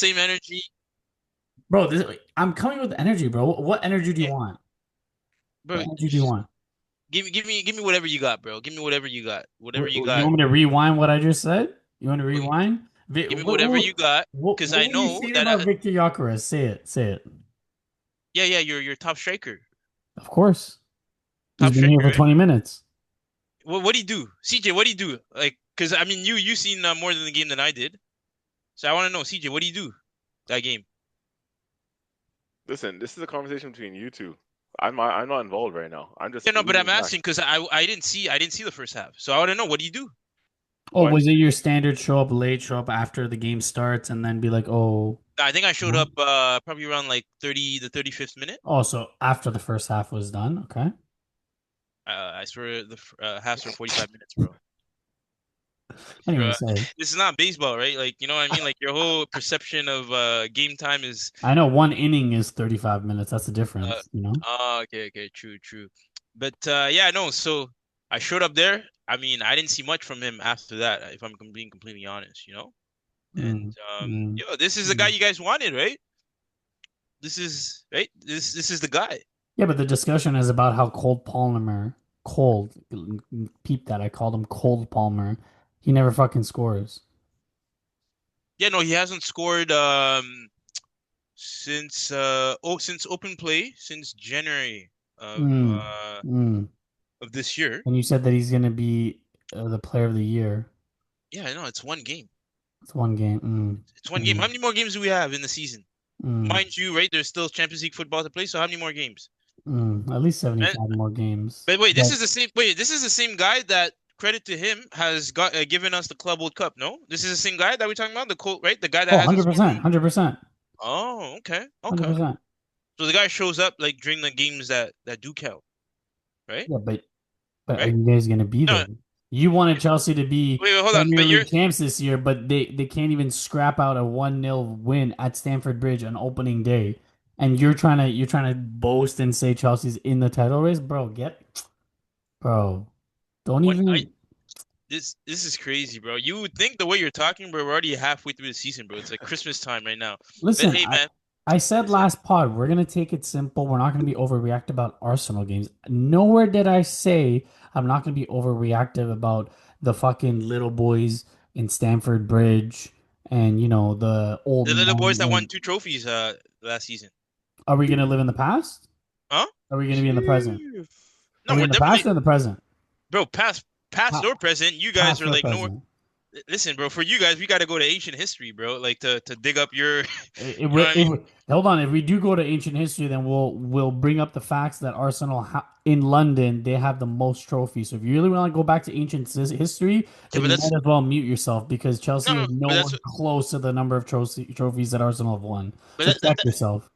same energy. Bro, I'm coming with energy, bro. What energy do you Yeah, want? What bro. energy do you want? Give me whatever you got, bro. Give me whatever you got. Whatever you You got. want me to rewind what I just said? You want to Wait, rewind? give me whatever you got, because I What were you know saying that about Victor Gyökeres? Say it. Say it. yeah, yeah, you're top striker. Of course. He's Top been here striker, for right? 20 minutes. What do you do? CJ, what do you do? Like, because I mean you seen more than the game than I did. So I want to know, CJ, what do you do that game? Listen, this is a conversation between you two. I'm not involved right now. I'm Yeah, just no, but I'm reading back. asking because I didn't see the first half. So I want to know, what do you do? Oh, What? was it your standard show up late, show up after the game starts, and then be like, oh, I think I showed no? up probably around like 30 the 35th minute. Oh, so after the first half was done? Okay. I swear the halves were 45 minutes, bro. I didn't Bro, even say. this is not baseball, right? Like, you know what I mean? Like your whole perception of game time is I know one inning is 35 minutes. That's the uh difference, you know? okay, okay, true, true. But yeah, no, so I showed up there. I mean, I didn't see much from him after that, if I'm being completely honest, you know? And Mm, mm, this is the guy mm. you guys wanted, right? This is right. This is the guy. Yeah, but the discussion is about how cold, peep that. I called him Cold Palmer. He never fucking scores. Yeah, no, he hasn't scored since open play since January of Mm, uh mm. of this year. And you said that he's going to be the player of the year. Yeah, I know it's one game. It's one game. It's one game. How Mm, many more games do we have in the season? mm, Mind you, right? There's still Champions League football to play, so how many more games? At least And 75 more games. but wait, this But is the same. Wait, this is the same guy that, credit to him, has got given us the Club World Cup. No, this is the same guy that we're talking about. Right? The guy that oh, hasn't scored 100%, from. 100%, Oh, okay, okay. 100%. So the guy shows up like during the games that do count, right? Yeah, but are Right? you guys going to be No, there? You wanted Chelsea to be wait, hold on. Premier But you're League champs this year, but they can't even scrap out a 1-0 win at Stamford Bridge on opening day. And you're trying to boast and say Chelsea's in the title race, bro. Don't one. I even this is crazy, bro. You would think the way you're talking, bro, we're already halfway through the season, bro. It's like Christmas time right now. But listen. hey, man, I said listen. last pod, we're gonna take it simple. We're not gonna be overreact about Arsenal games. Nowhere did I say I'm not gonna be overreactive about the fucking little boys in Stamford Bridge and the old The little boys men. that won And 2 trophies last season. are we gonna live in the past? Huh? Are we gonna be in the present? Phew. Are No, we we're in the past definitely, or in the present? bro, past Pa- or present. You guys Past are or like nowhere. present? Listen, bro, for you guys, we got to go to ancient history, bro, like to dig up your, If you know we, what I if mean? we, hold on, if we do go to ancient history, then we'll bring up the facts that Arsenal in London they have the most trophies. So if you really want to go back to ancient history, Yeah, then but you might that's as well mute yourself because no, Chelsea is no, but nowhere close to the number of trophies that Arsenal have won. but So check that, yourself.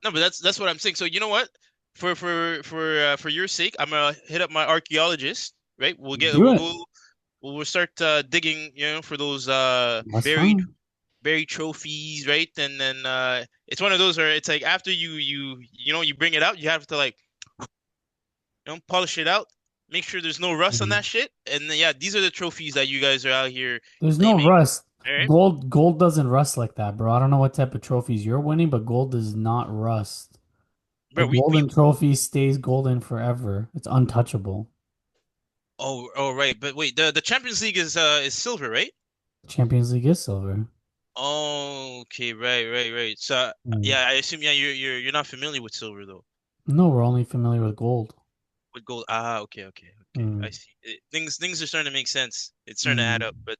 no, but that's what I'm saying. So you know what? For your sake, I'm gonna hit up my archaeologist. Right? Do We'll it. go we'll start digging, for those That's buried fine. trophies, right? And then it's one of those where it's like after you bring it out, you have to like polish it out, make sure there's no rust on Mhm. that shit. And then, yeah, these are the trophies that you guys are out here There's no claiming. rust. All right, Gold doesn't rust like that, bro. I don't know what type of trophies you're winning, but gold does not rust. A bro. We golden trophy stays golden forever. It's untouchable. oh right, but wait, the Champions League is silver, right? Champions League is silver. Oh, okay, right. So Mm. yeah, I assume, yeah, you're not familiar with silver though. No, we're only familiar with gold. With gold. Ah, okay. I Mm. see. Things are starting to make sense. It's starting to add up. Mm. But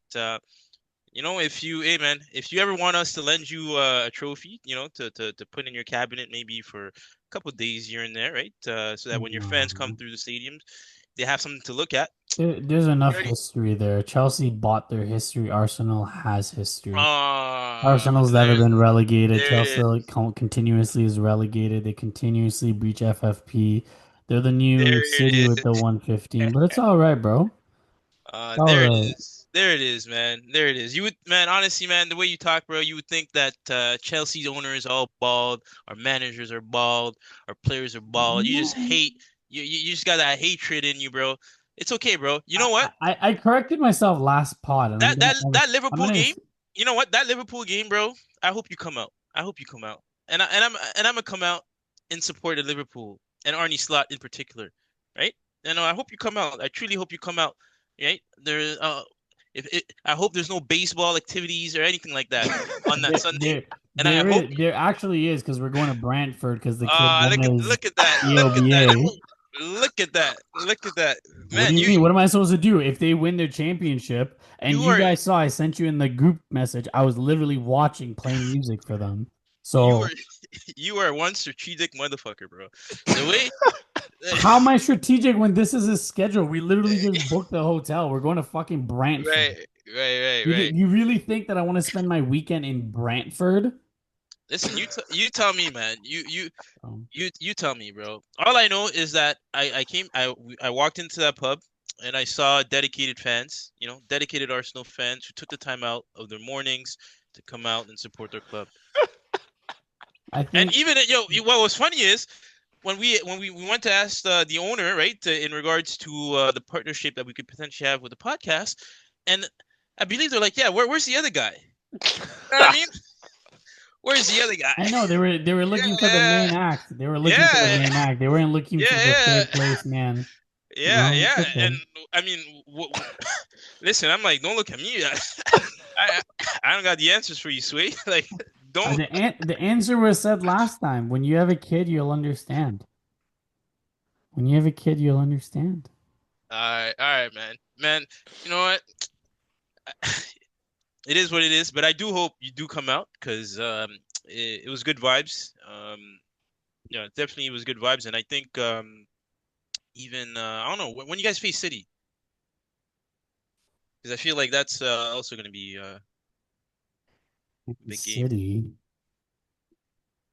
if hey man, if you ever want us to lend you a trophy, to put in your cabinet maybe for a couple of days here and there, right? So that when your fans come No. through the stadiums, they have something to look at. There's We enough already. history there. Chelsea bought their history. Arsenal has history. Ah, Arsenal's never been relegated. there it Chelsea is. continuously is relegated. They continuously breach FFP. They're the new There city it with the is. 115, but it's all right, bro. It's all There it right. is. There it is, man. There it is. You would, man, honestly, man, the way you talk, bro, you would think that Chelsea's owner is all bald, our managers are bald, our players are bald. You just No. hate, you just got that hatred in you, bro. It's okay, bro. You know what? I corrected myself last pod, and That that that I'm Liverpool gonna game, you know what? That Liverpool game, bro. I hope you come out. I hope you come out. I'm gonna come out in support of Liverpool and Arnie Slot in particular, right? And I hope you come out. I truly hope you come out, right? I hope there's no baseball activities or anything like that on that Sunday. And I hope There actually is because we're going to Brantford because the kid won his look at that. EOBA. Look at that. Look at that. What Man, do you mean? What am I supposed to do if they win their championship? And you you are guys saw I sent you in the group message. I was literally watching, playing music for them. you So are you are one strategic motherfucker, bro. The way how am I strategic when this is his schedule? We literally just booked the hotel. We're going to fucking Brantford. right. You really think that I want to spend my weekend in Brantford? Listen, you tell me, man. Um, You tell me, bro. All I know is that I walked into that pub and I saw dedicated fans, dedicated Arsenal fans who took the time out of their mornings to come out and support their club. I And think even what was funny is when we went to ask the owner, right, in regards to the partnership that we could potentially have with the podcast, and I believe they're like, yeah, where's the other guy? You know what I mean? Where's the other guy? I know they were looking for the main act. They were looking for the Yeah, main act. They weren't looking for the yeah, third place man. yeah, No, it's yeah. okay. And I mean, listen, I'm like, don't look at me. I don't got the answers for you, Sway. Like, don't. The answer was said last time. When you have a kid, you'll understand. When you have a kid, you'll understand. All right, man. You know what? It is what it is. But I do hope you do come out because it was good vibes. Definitely it was good vibes, and I think even I don't know when you guys face City, because I feel like that's also going to be a big game. City.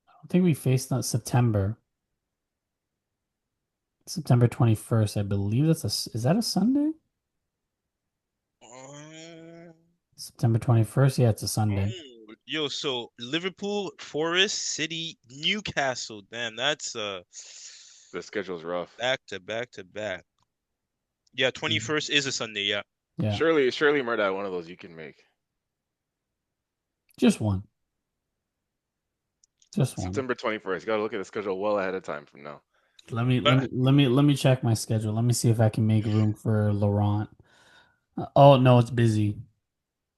I don't think we faced that September. September 21st, I believe is that a Sunday? September 21st, yeah, it's a Sunday. Yo, so Liverpool, Forest, City, Newcastle. Damn, that's The schedule's rough. back to back to back. Yeah, 21st is a Sunday, yeah. Yeah. Surely, Murda, one of those you can make. Just one. Just one. September 21st. Got to look at the schedule well ahead of time from now. Let me check my schedule. Let me see if I can make room for Laurent. Oh no, it's busy.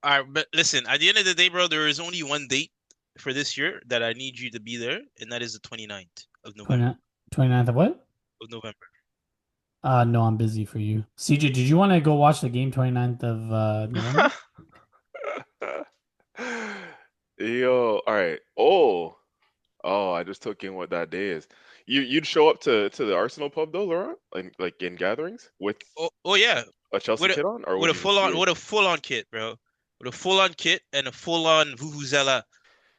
All right, but listen, at the end of the day, bro, there is only one date for this year that I need you to be there, and that is the 29th of November. 29th of what? Of November. No, I'm busy for you. CJ, did you want to go watch the game 29th of November? Yo, all right. Oh, I just took in what that day is. You'd show up to the Arsenal pub though, Laurent? Like in gatherings with Oh yeah, a Chelsea kit on, or with would a you full on kit, bro. With a full on kit and a full on vuvuzela.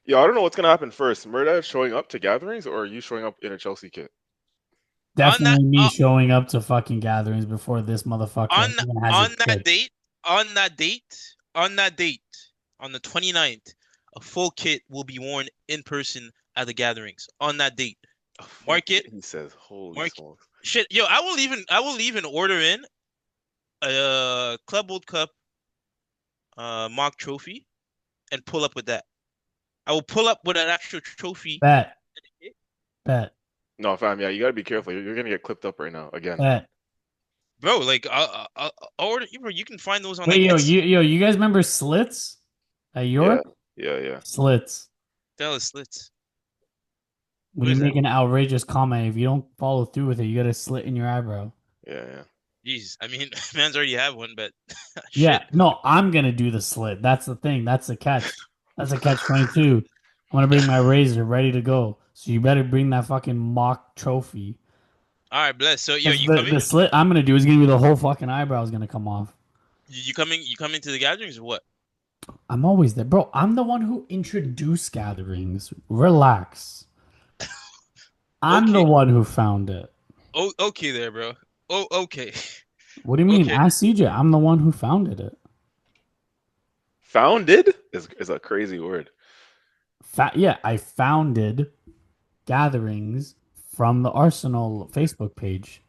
Yeah, I don't know what's gonna happen first. Murda showing up to gatherings, or are you showing up in a Chelsea kit? Definitely me showing up to fucking gatherings before this motherfucker even has his kit. On that date, on the 29th, a full kit will be worn in person at the gatherings. On that date, mark it. He says, "Holy smokes!" Shit, yo, I will even order in a Club World Cup mock trophy and pull up with that. I will pull up with an actual trophy. Bet. No, fam, yeah, you gotta be careful. You're gonna get clipped up right now again. Bet. Bro, like I'll order. You can find those on. Wait, you guys remember Slits at York? Yeah. Slits. Dallas Slits. When you make an outrageous comment, if you don't follow through with it, you got a slit in your eyebrow. Yeah. Jeez, I mean, man's already have one, but yeah, no, I'm gonna do the slit. That's the thing. That's the catch. That's a catch 22. I'm gonna bring my razor ready to go. So you better bring that fucking mock trophy. All right, bless. So you coming? The slit I'm gonna do is gonna be the whole fucking eyebrow is gonna come off. You coming to the gatherings or what? I'm always there, bro. I'm the one who introduced gatherings. Relax. I'm the one who found it. Oh, okay, there, bro. Oh, okay. What do you mean? Okay. Ask CJ. I'm the one who founded it. Founded is a crazy word. Yeah, I founded gatherings from the Arsenal Facebook page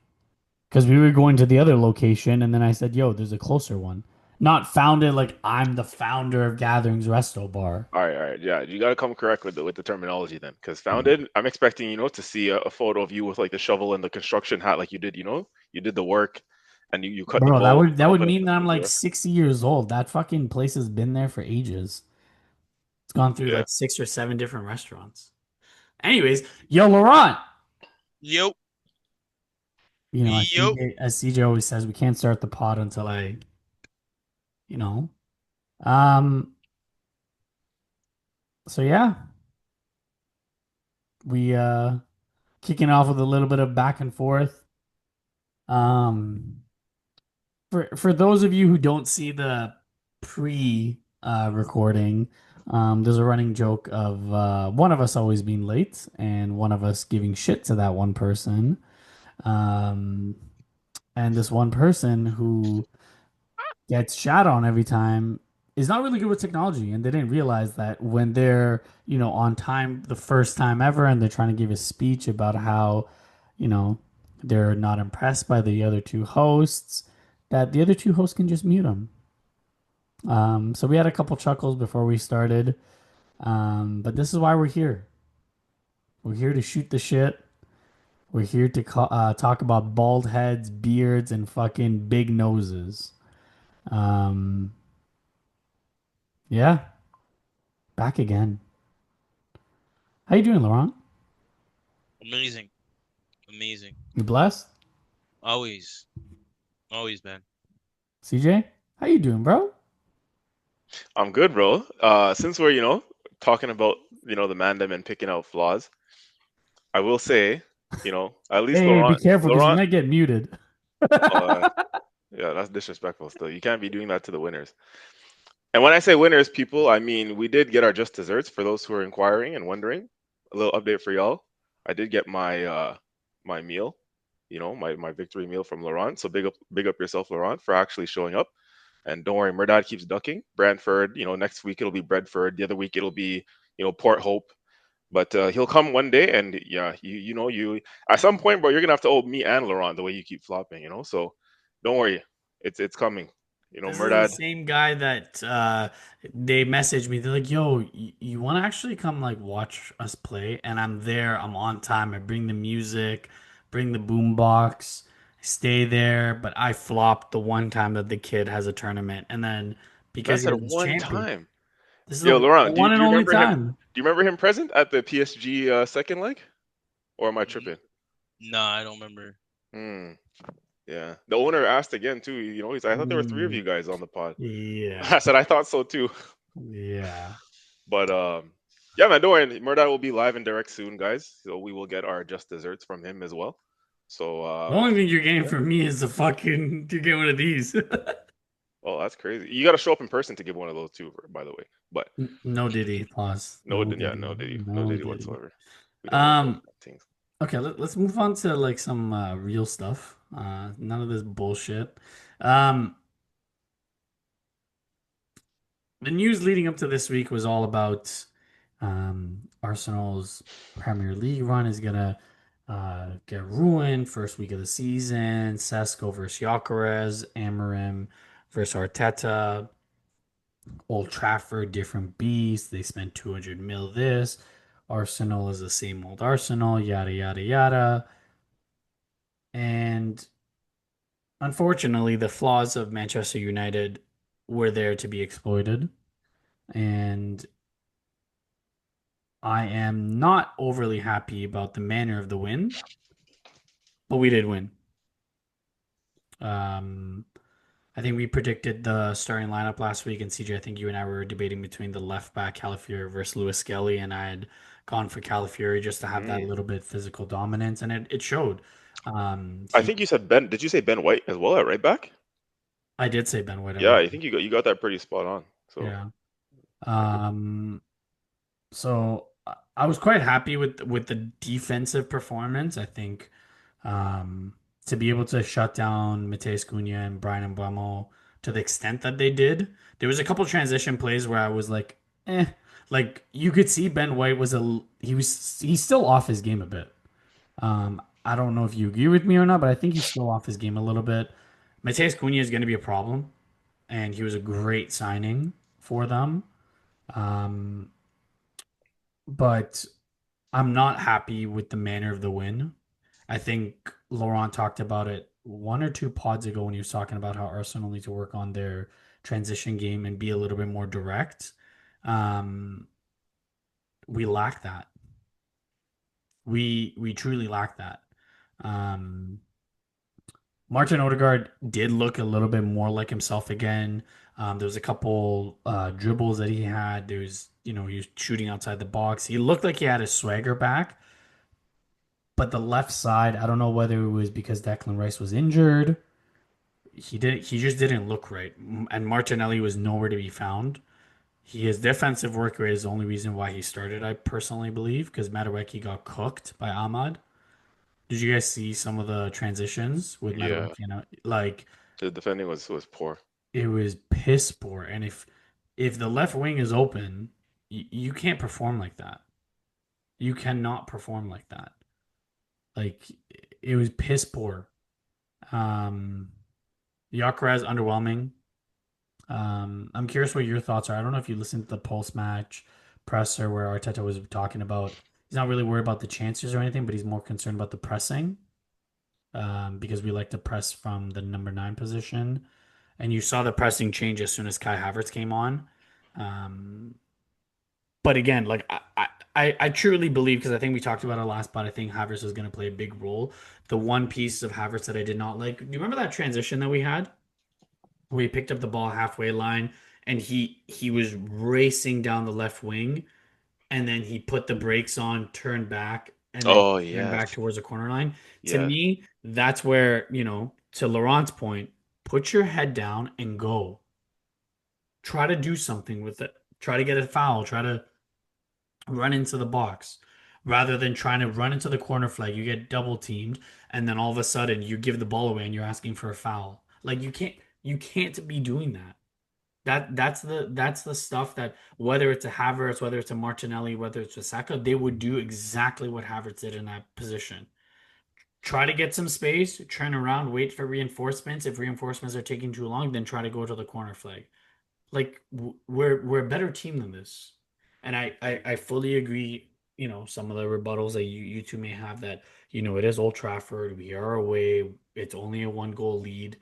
because we were going to the other location, and then I said, "Yo, there's a closer one," Not founded like I'm the founder of Gatherings Resto Bar. All right, yeah. You got to come correct with the terminology then, because Yeah. founded, I'm expecting, to see a photo of you with like the shovel and the construction hat, like you did, you did the work, and you cut the Bro, that bulb, would that would put it mean in that I'm the like jar. 60 years old. That fucking place has been there for ages. It's gone through Yeah. like six or seven different restaurants. Anyways, yo, Laurent. Yo, You know, yo. As CJ always says, we can't start the pod until you know. Um, so yeah, we kicking off with a little bit of back and forth. Um, for those of you who don't see the pre recording, there's a running joke of one of us always being late and one of us giving shit to that one person. Um, and this one person who gets shat on every time is not really good with technology, and they didn't realize that when they're on time the first time ever and they're trying to give a speech about how you know they're not impressed by the other two hosts, that the other two hosts can just mute them. So we had a couple chuckles before we started, but this is why we're here. We're here to shoot the shit. We're here to talk about bald heads, beards, and fucking big noses. um yeah, back again. How you doing, Laurent? Amazing. Amazing. You blessed? Always. Always, man. CJ? How you doing, bro? I'm good, bro. Since we're, talking about, the mandem and picking out flaws, I will say, at least Hey, be careful because you Laurent, might get muted. uh, yeah, that's disrespectful still. You can't be doing that to the winners. And when I say winners, people, I mean we did get our just desserts for those who are inquiring and wondering. A little update for y'all. I did get my meal, my victory meal from Laurent. So big up yourself, Laurent, for actually showing up. And don't worry, Murdad keeps ducking. Brantford, next week it'll be Brentford. The other week it'll be, Port Hope. But he'll come one day, and yeah, you at some point, bro, you're gonna have to owe me and Laurent the way you keep flopping. So don't worry, it's coming. This is the Murdad. same guy that they messaged me. They're like, "Yo, you want to actually come like watch us play?" And I'm there. I'm on time. I bring the music, bring the boom box, stay there. But I flopped the one time that the kid has a tournament, and then That because said he was one champion, time. this is Yo, the Laurent, do you, one do and you only remember him? time. Do you remember him present at the PSG second leg, or am I N- tripping? Nah, I don't remember. Hmm. Yeah. The owner asked again too. He's like, I thought there were three of Mm, you guys on the pod. yeah, I said I thought so too. yeah. But yeah, man, don't worry. Murdoch will be live and direct soon, guys. So we will get our just desserts from him as well. So The only thing you're getting yeah. from me is a fucking to get one of these. Oh, that's crazy. You got to show up in person to give one of those too, by the way. But No Diddy, pause. no, No yeah, Diddy. no No Diddy Diddy. whatsoever. We don't want those Um, things. okay, let's move on to like some real stuff. None of this bullshit. Um, the news leading up to this week was all about Arsenal's Premier League run is gonna get ruined first week of the season. Sesko versus Gyökeres, Amorim versus Arteta. Old Trafford, different beast. They spent 200 mil this. Arsenal is the same old Arsenal, yada, yada, yada. And unfortunately, the flaws of Manchester United were there to be exploited. And I am not overly happy about the manner of the win, but we did win. Um, I think we predicted the starting lineup last week, and CJ, I think you and I were debating between the left back Calafiori versus Lewis Skelly, and I had gone for Calafiori just to have that Mm. little bit physical dominance, and it showed. I He, think you said Ben. Did you say Ben White as well at right back? I did say Ben White at Yeah, right. I think you got that pretty spot on. So Yeah. I agree. Um, so I was quite happy with the defensive performance. I think um, to be able to shut down Mateus Cunha and Brian Mbeumo to the extent that they did. There was a couple transition plays where I was like, eh. Like you could see Ben White he's still off his game a bit. I don't know if you agree with me or not, but I think he's still off his game a little bit. Mateus Cunha is going to be a problem. and he was a great signing for them. Um, but I'm not happy with the manner of the win. I think Laurent talked about it one or two pods ago when he was talking about how Arsenal need to work on their transition game and be a little bit more direct. Um, we lack that. We truly lack that. Um, Martin Odegaard did look a little bit more like himself again. There was a couple dribbles that he had. There was, he was shooting outside the box. He looked like he had his swagger back. But the left side, I don't know whether it was because Declan Rice was injured. He just didn't look right. And Martinelli was nowhere to be found. His defensive work rate is the only reason why he started, I personally believe, because Madueke got cooked by Ahmad. Did you guys see some of the transitions with Yeah, Madueke? Like the defending was poor. it was piss poor. And if the left wing is open, you can't perform like that. You cannot perform like that. Like it was piss poor. Um, Gyökeres underwhelming. I'm curious what your thoughts are. I don't know if you listened to the post-match presser where Arteta was talking about he's not really worried about the chances or anything, but he's more concerned about the pressing. Because we like to press from the number 9 position. And you saw the pressing change as soon as Kai Havertz came on. Um, but again, like I truly believe because I think we talked about it last, but I think Havertz is going to play a big role. The one piece of Havertz that I did not like, do you remember that transition that we had? Where he picked up the ball halfway line and he was racing down the left wing and then he put the brakes on, turned back, and then Oh ran yes, back towards the corner line. To yes. me, that's where, to Laurent's point, put your head down and go. Try to do something with it. Try to get a foul. Try to run into the box. Rather than trying to run into the corner flag, you get double teamed, and then all of a sudden you give the ball away and you're asking for a foul. Like you can't be doing that. That's the stuff that whether it's a Havertz, whether it's a Martinelli, whether it's a Saka, they would do exactly what Havertz did in that position. Try to get some space, turn around, wait for reinforcements. If reinforcements are taking too long, then try to go to the corner flag. Like we're a better team than this. And I fully agree, some of the rebuttals that you two may have that, it is Old Trafford, we are away, it's only a 1 goal lead.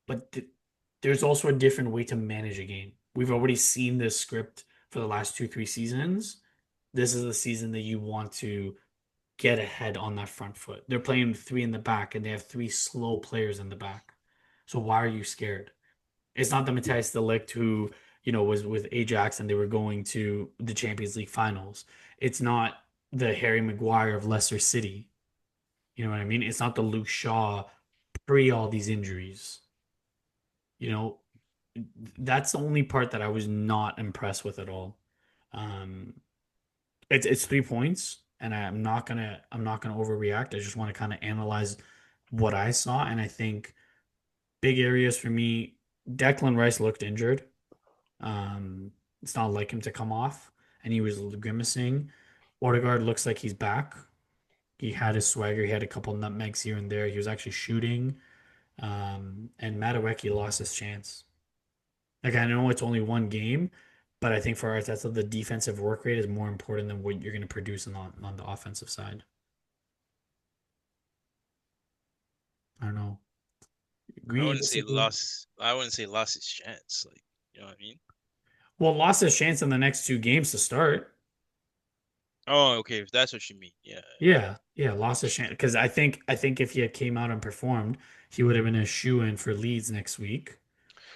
But there's also a different way to manage a game. We've already seen this script for the last 2, 3 seasons. This is the season that you want to get ahead on that front foot. They're playing 3 in the back, and they have 3 slow players in the back. So why are you scared? It's not the Matthias de Ligt who, was with Ajax and they were going to the Champions League finals. It's not the Harry Maguire of Leicester City. You know what I mean? It's not the Luke Shaw pre all these injuries. You know, that's the only part that I was not impressed with at all. Um, it's 3 points, and I'm not gonna overreact. I just want to kind of analyze what I saw, and I think big areas for me. Declan Rice looked injured. It's not like him to come off, and he was grimacing. Odegaard looks like he's back. He had his swagger. He had a couple nutmegs here and there. He was actually shooting. And Madueke lost his chance. Like I know it's only 1 game, but I think for Arteta, the defensive work rate is more important than what you're going to produce on the offensive side. I don't know. I Agree, wouldn't say disagree? lost. I wouldn't say lost his chance. Like, you know what I mean? Well, lost his chance in the next 2 games to start. Oh, okay. If that's what you mean, yeah. Yeah, yeah, lost his chance because I think if he had came out and performed, he would have been a shoe in for Leeds next week.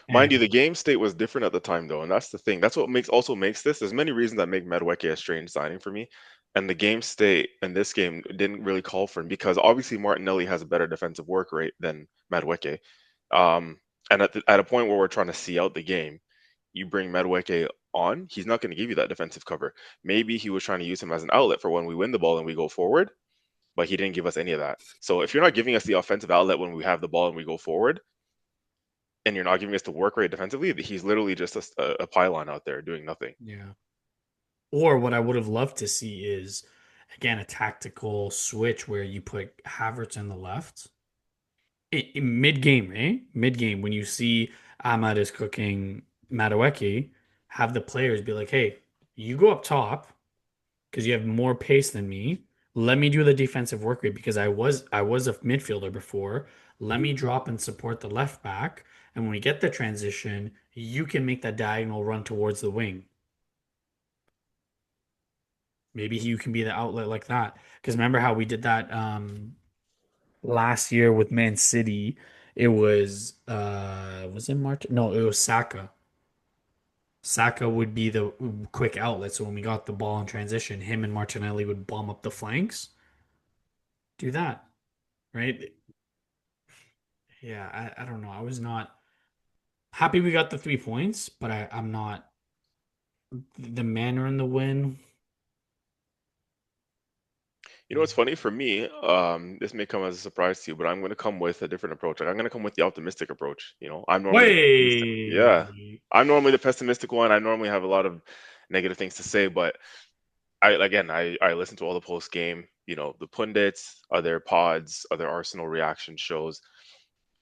Mind you, And the game state was different at the time, though, and that's the thing. That's what makes this. There's many reasons that make Madueke a strange signing for me, and the game state in this game didn't really call for him because obviously Martinelli has a better defensive work rate than Madueke. Um, and at a point where we're trying to see out the game, you bring Madueke on, he's not going to give you that defensive cover. Maybe he was trying to use him as an outlet for when we win the ball and we go forward, but he didn't give us any of that. So if you're not giving us the offensive outlet when we have the ball and we go forward, and you're not giving us the work rate defensively, he's literally just a pylon out there doing nothing. yeah. Or what I would have loved to see is again a tactical switch where you put Havertz on the left in mid-game, eh? Mid-game, when you see Ahmad is cooking Madueke, have the players be like, hey, you go up top because you have more pace than me. Let me do the defensive work rate because I was a midfielder before. Let me drop and support the left back. And when we get the transition, you can make that diagonal run towards the wing. Maybe you can be the outlet like that. Because remember how we did that last year with Man City? It was it Martin? No, it was Saka. Saka would be the quick outlet. So when we got the ball in transition, him and Martinelli would bomb up the flanks. Do that, right? Yeah, I don't know. I was not happy we got the 3 points, but I'm not the manner in the win. You know what's funny for me? This may come as a surprise to you, but I'm going to come with a different approach. Like, I'm going to come with the optimistic approach. I'm normally the pessimistic. Yeah, Way. I'm normally the pessimistic one. I normally have a lot of negative things to say, but I listen to all the post game. The pundits, other pods, other Arsenal reaction shows,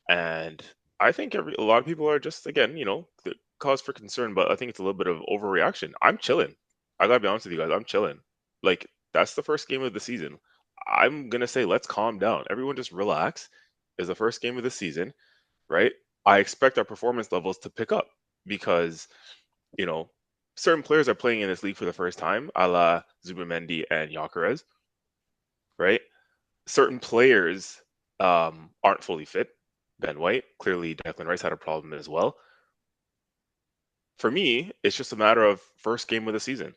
and I think a lot of people are just again, the cause for concern. But I think it's a little bit of overreaction. I'm chilling. I gotta be honest with you guys. I'm chilling. Like that's the first game of the season. I'm gonna say let's calm down. Everyone just relax. It's the first game of the season, right? I expect our performance levels to pick up because you know certain players are playing in this league for the first time, a la Zubamendi and Gyökeres, right? Certain players aren't fully fit. Ben White, clearly Declan Rice had a problem as well. For me, it's just a matter of first game of the season.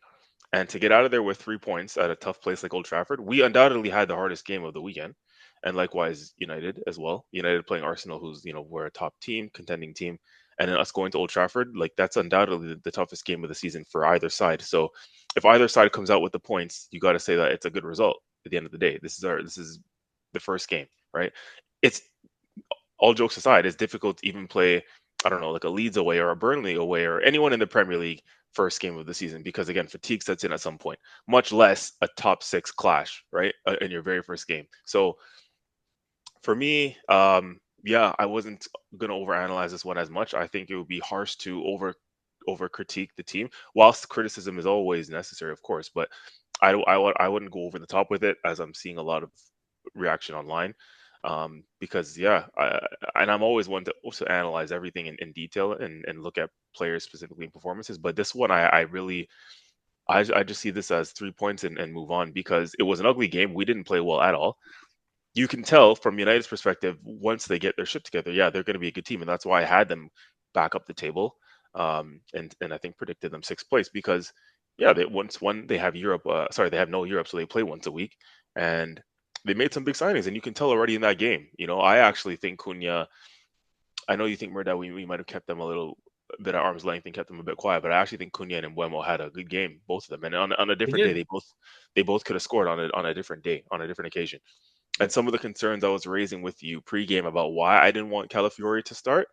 And to get out of there with 3 points at a tough place like Old Trafford, we undoubtedly had the hardest game of the weekend. And likewise, United as well. United playing Arsenal, who's, we're a top team, contending team. And then us going to Old Trafford, like that's undoubtedly the toughest game of the season for either side. So if either side comes out with the points, you got to say that it's a good result at the end of the day. This is the first game, right? It's all jokes aside, it's difficult to even play, I don't know, like a Leeds away or a Burnley away or anyone in the Premier League first game of the season because again, fatigue sets in at some point, much less a top six clash, right, in your very first game. So for me, yeah, I wasn't gonna overanalyze this one as much. I think it would be harsh to over critique the team, whilst criticism is always necessary, of course, but I wouldn't go over the top with it as I'm seeing a lot of reaction online because yeah, and I'm always one to also analyze everything in detail and look at players specifically in performances. But this one, I really, I just see this as 3 points and move on because it was an ugly game. We didn't play well at all. You can tell from United's perspective once they get their shit together, yeah, they're going to be a good team, and that's why I had them back up the table, and I think predicted them sixth place because yeah, they once one they have Europe, sorry, they have no Europe, so they play once a week, and they made some big signings, and you can tell already in that game. I actually think Cunha. I know you think Murda, we might have kept them a little bit at arm's length and kept them a bit quiet, but I actually think Cunha and Mbeumo had a good game, both of them, and on a They different day, did. they both could have scored on a different day, on a different occasion. And some of the concerns I was raising with you pregame about why I didn't want Calafiori to start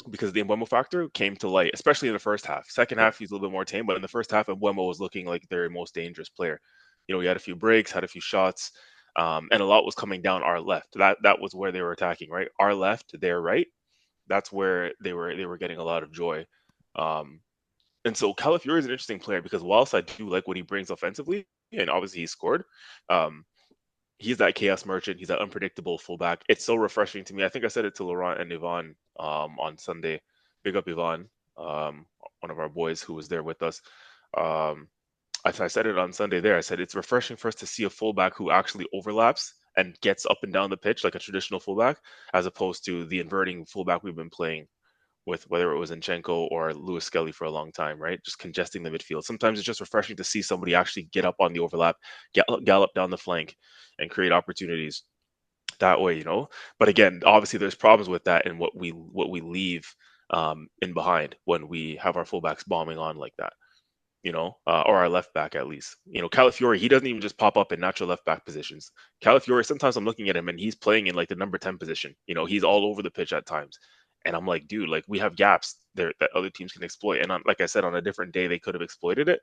because the Mbeumo factor came to light, especially in the first half. Second half, he's a little bit more tame, but in the first half, Mbeumo was looking like their most dangerous player. He had a few breaks, had a few shots, and a lot was coming down our left. That was where they were attacking, right? Our left, their right. That's where they were getting a lot of joy. Um, and so Calafiori is an interesting player because whilst I do like what he brings offensively, and obviously he scored, um, he's that chaos merchant. He's that unpredictable fullback. It's so refreshing to me. I think I said it to Laurent and Yvonne on Sunday. Big up Yvonne, one of our boys who was there with us. Um, I said it on Sunday there. I said it's refreshing for us to see a fullback who actually overlaps and gets up and down the pitch like a traditional fullback, as opposed to the inverting fullback we've been playing with, whether it was Zinchenko or Lewis Skelly for a long time, right? Just congesting the midfield. Sometimes it's just refreshing to see somebody actually get up on the overlap, gallop down the flank, and create opportunities that way. But again, obviously, there's problems with that and what we leave in behind when we have our fullbacks bombing on like that. Or our left back at least. Calafiori, he doesn't even just pop up in natural left back positions. Calafiori, sometimes I'm looking at him and he's playing in like the number 10 position. He's all over the pitch at times. And I'm like, dude, like we have gaps there that other teams can exploit. And like I said, on a different day, they could have exploited it.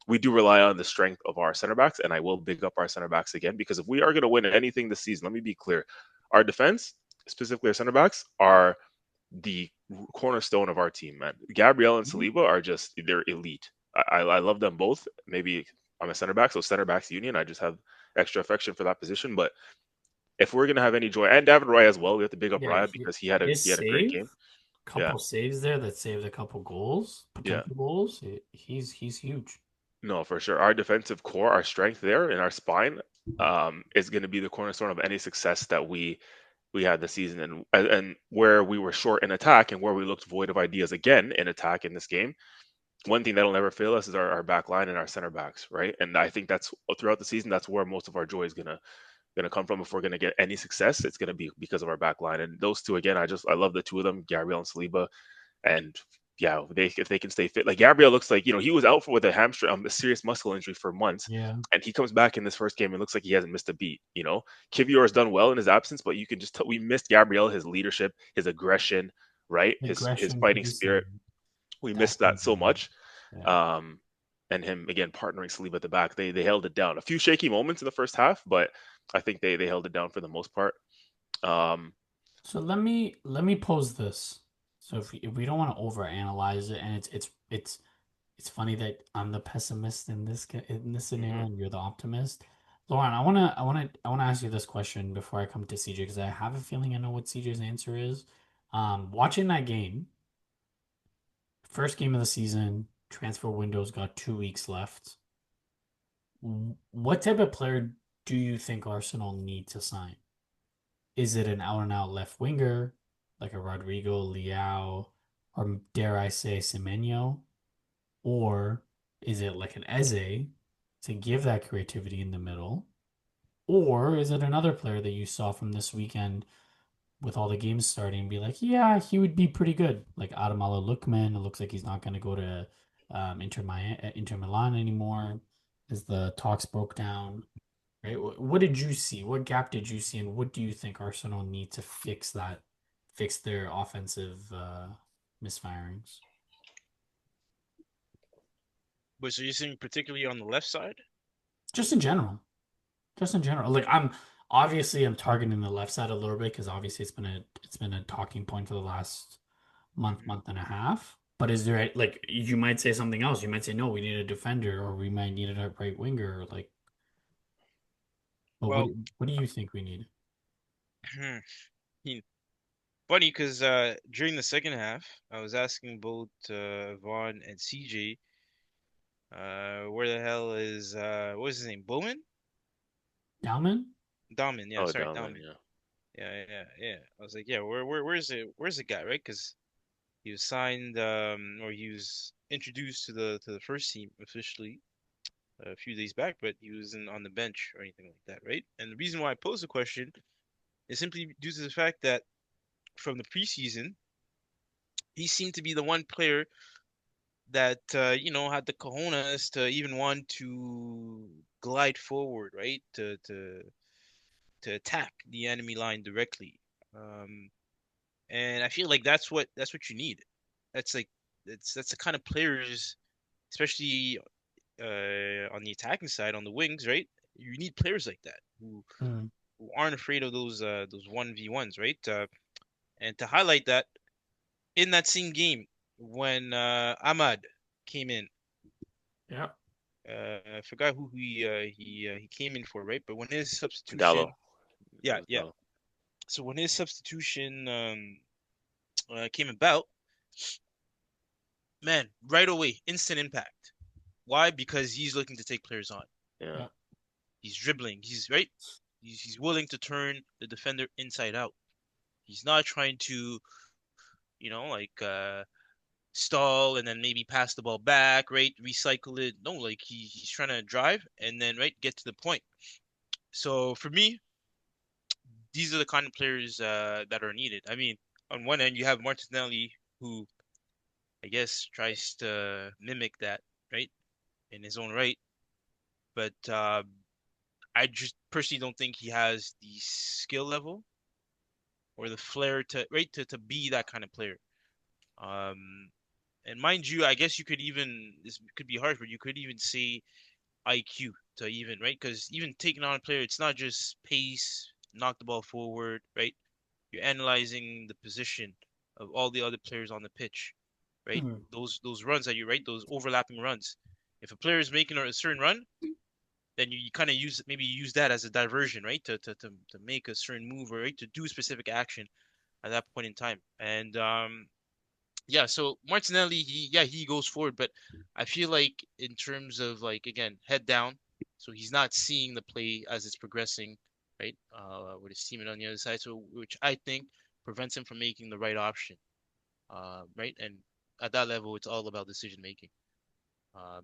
We do rely on the strength of our center backs, and I will big up our center backs again because if we are going to win anything this season, let me be clear, our defense specifically our center backs, are the cornerstone of our team, man. Gabriel and Mhm. Saliba are just, they're elite. I love them both. Maybe I'm a center back, so center backs union. I just have extra affection for that position. But if we're gonna have any joy, and David Raya as well, we have to big up Yeah, Raya because he his had a great save, game. Yeah, couple saves there that saved a couple goals, yeah. potential goals. He's huge. No, for sure. Our defensive core, our strength there, and our spine, is going to be the cornerstone of any success that we had this season, and where we were short in attack and where we looked void of ideas again in attack in this game. One thing that'll never fail us is our back line and our center backs, right? And I think that's throughout the season, that's where most of our joy is gonna come from. If we're gonna get any success, it's gonna be because of our back line. And those two again, I love the two of them, Gabriel and Saliba. And yeah, if they can stay fit, like Gabriel looks like, he was out for with a hamstring, a serious muscle injury for months, Yeah, and he comes back in this first game and looks like he hasn't missed a beat. Kivior has done well in his absence, but you can just tell we missed Gabriel, his leadership, his aggression, right, his aggression, fighting spirit. pacing, We missed that so backhand. much. Yeah. Um, and him again partnering Saliba at the back, they held it down. A few shaky moments in the first half, but I think they held it down for the most part. Um, So let me pose this. So if we don't want to overanalyze it, and it's funny that I'm the pessimist in this scenario mhm. and you're the optimist. Lauren, I wanna ask you this question before I come to CJ because I have a feeling I know what CJ's answer is. Watching that game, first game of the season, transfer window's got 2 weeks left. What type of player do you think Arsenal need to sign? Is it an out and out left winger like a Rodrigo, Leao, or dare I say Semenyo? Or is it like an Eze to give that creativity in the middle? Or is it another player that you saw from this weekend with all the games starting and be like, yeah, he would be pretty good? Like Adamala Lookman, it looks like he's not going to go to Inter Milan anymore as the talks broke down. Right? What did you see? What gap did you see? And what do you think Arsenal need to fix their offensive misfirings? But so you're saying particularly on the left side? Just in general. Just in general. Like I'm targeting the left side a little bit because obviously it's been a talking point for the last Mhm. month and a half. But is there like you might say something else? You might say no, we need a defender, or we might need a right winger. Or like, but what Well, what do you think we need? hmm, funny because during the second half, I was asking both Vaughn and CJ, where the hell is what was his name? Bowman? Dalman? Dahman, yeah, Oh, sorry, down man, Dahman. yeah. Yeah. I was like, yeah, where's the guy, right? Because he was signed, or he was introduced to the first team officially a few days back, but he wasn't on the bench or anything like that, right? And the reason why I posed the question is simply due to the fact that from the preseason, he seemed to be the one player that had the cojones to even want to glide forward, right? To attack the enemy line directly. Um, and I feel like that's what you need. That's like that's the kind of players, especially on the attacking side, on the wings, right? You need players like that Hmm. who aren't afraid of those 1v1s, right? And to highlight that, in that same game when Ahmad came in, Yeah. I forgot who he came in for, right? But when his Dallo. substitution, It yeah, was yeah. Dallo. So when his substitution came about, man, right away, instant impact. Why? Because he's looking to take players on. Yeah. Yeah. He's dribbling. He's right. He's willing to turn the defender inside out. He's not trying to, like stall and then maybe pass the ball back, right? Recycle it. No, like he's trying to drive and then right get to the point. So for me, these are the kind of players that are needed. I mean, on one end you have Martinelli, who I guess tries to mimic that, right, in his own right. But I just personally don't think he has the skill level or the flair to right to be that kind of player. Um, and mind you, I guess you could even this could be harsh, but you could even say IQ to even right because even taking on a player, it's not just pace, knock the ball forward, right? you're analyzing the position of all the other players on the pitch, right? Mhm. Those runs that you right, those overlapping runs. If a player is making a certain run, then you kind of use that as a diversion, right? To make a certain move or right to do a specific action at that point in time. And yeah, so Martinelli, he goes forward, but I feel like in terms of like again, head down, so he's not seeing the play as it's progressing, right? With his teammate on the other side, so which I think prevents him from making the right option, right? And at that level, it's all about decision making.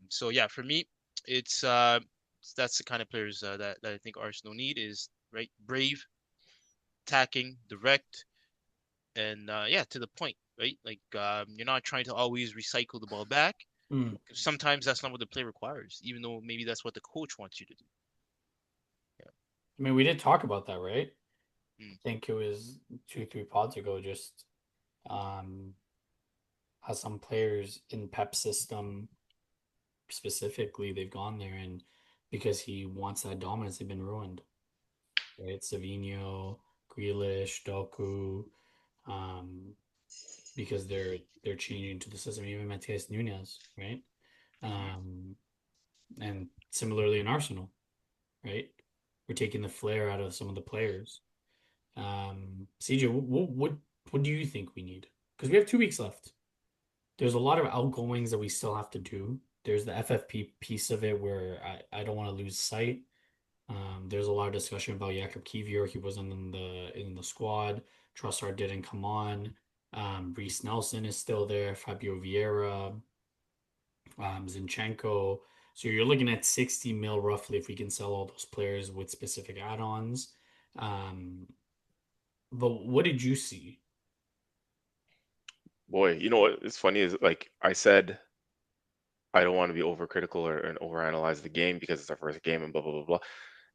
So yeah, for me, it's that's the kind of players that I think Arsenal need is right, brave, attacking, direct, and yeah, to the point, right? Like you're not trying to always recycle the ball back. Mm. Sometimes that's not what the play requires, even though maybe that's what the coach wants you to do. I mean, we did talk about that, right? Yeah. I think it was 2, 3 pods ago. Just um, how some players in Pep system specifically, they've gone there and because he wants that dominance, they've been ruined. Right? Savinho, Grealish, Doku, um, because they're changing to the system. Even Matheus Nunes, right? Mm-hmm. And similarly in Arsenal, right? We're taking the flair out of some of the players. CJ, what do you think we need? Because we have 2 weeks left. There's a lot of outgoings that we still have to do. There's the FFP piece of it where I don't want to lose sight. There's a lot of discussion about Jakub Kivior. He wasn't in the squad. Trossard didn't come on. Reece Nelson is still there. Fabio Vieira, Zinchenko. So you're looking at 60 mil roughly if we can sell all those players with specific add-ons. Um, but what did you see? Boy, you know what is funny is like I said, I don't want to be overcritical and overanalyze the game because it's our first game and blah blah blah blah.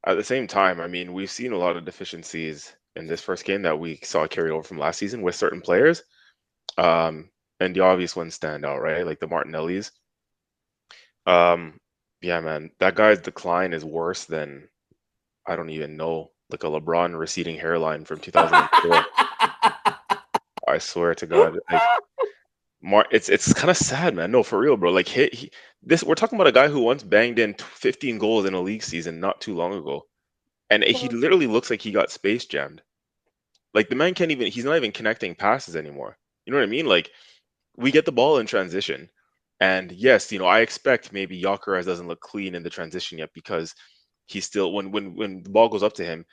At the same time, I mean, we've seen a lot of deficiencies in this first game that we saw carried over from last season with certain players. Um, and the obvious ones stand out, right? Like the Martinellis. Um, yeah, man, that guy's decline is worse than I don't even know, like a LeBron receding hairline from 2004. I swear to God, like it's kind of sad, man. No, for real, bro. Like this, we're talking about a guy who once banged in 15 goals in a league season not too long ago, and he literally looks like he got space jammed. Like the man can't even, he's not even connecting passes anymore. You know what I mean? Like we get the ball in transition. And yes, I expect maybe Gyökeres doesn't look clean in the transition yet because he's still when the ball goes up to him,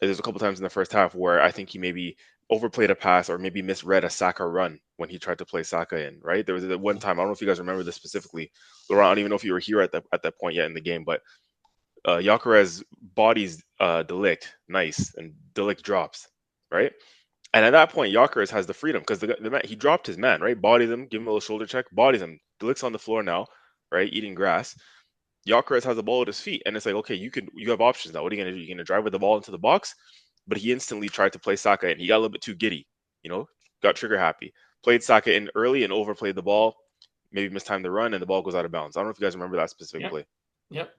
there's a couple times in the first half where I think he maybe overplayed a pass or maybe misread a Saka run when he tried to play Saka in, right? There was that one time, I don't know if you guys remember this specifically. Laurent, I don't even know if you were here at that point yet in the game, but Gyökeres bodies De Ligt, nice, and De Ligt drops, right? And at that point, Gyökeres has the freedom because the man, he dropped his man, right? Bodies him, give him a little shoulder check, bodies him. De Ligt's on the floor now, right, eating grass. Gyökeres has the ball at his feet, and it's like, okay, you have options now. What are you gonna do? You're gonna drive with the ball into the box, but he instantly tried to play Saka, and he got a little bit too giddy, got trigger happy. Played Saka in early and overplayed the ball, maybe mistimed the run, and the ball goes out of bounds. I don't know if you guys remember that specific Yep. play. Yep.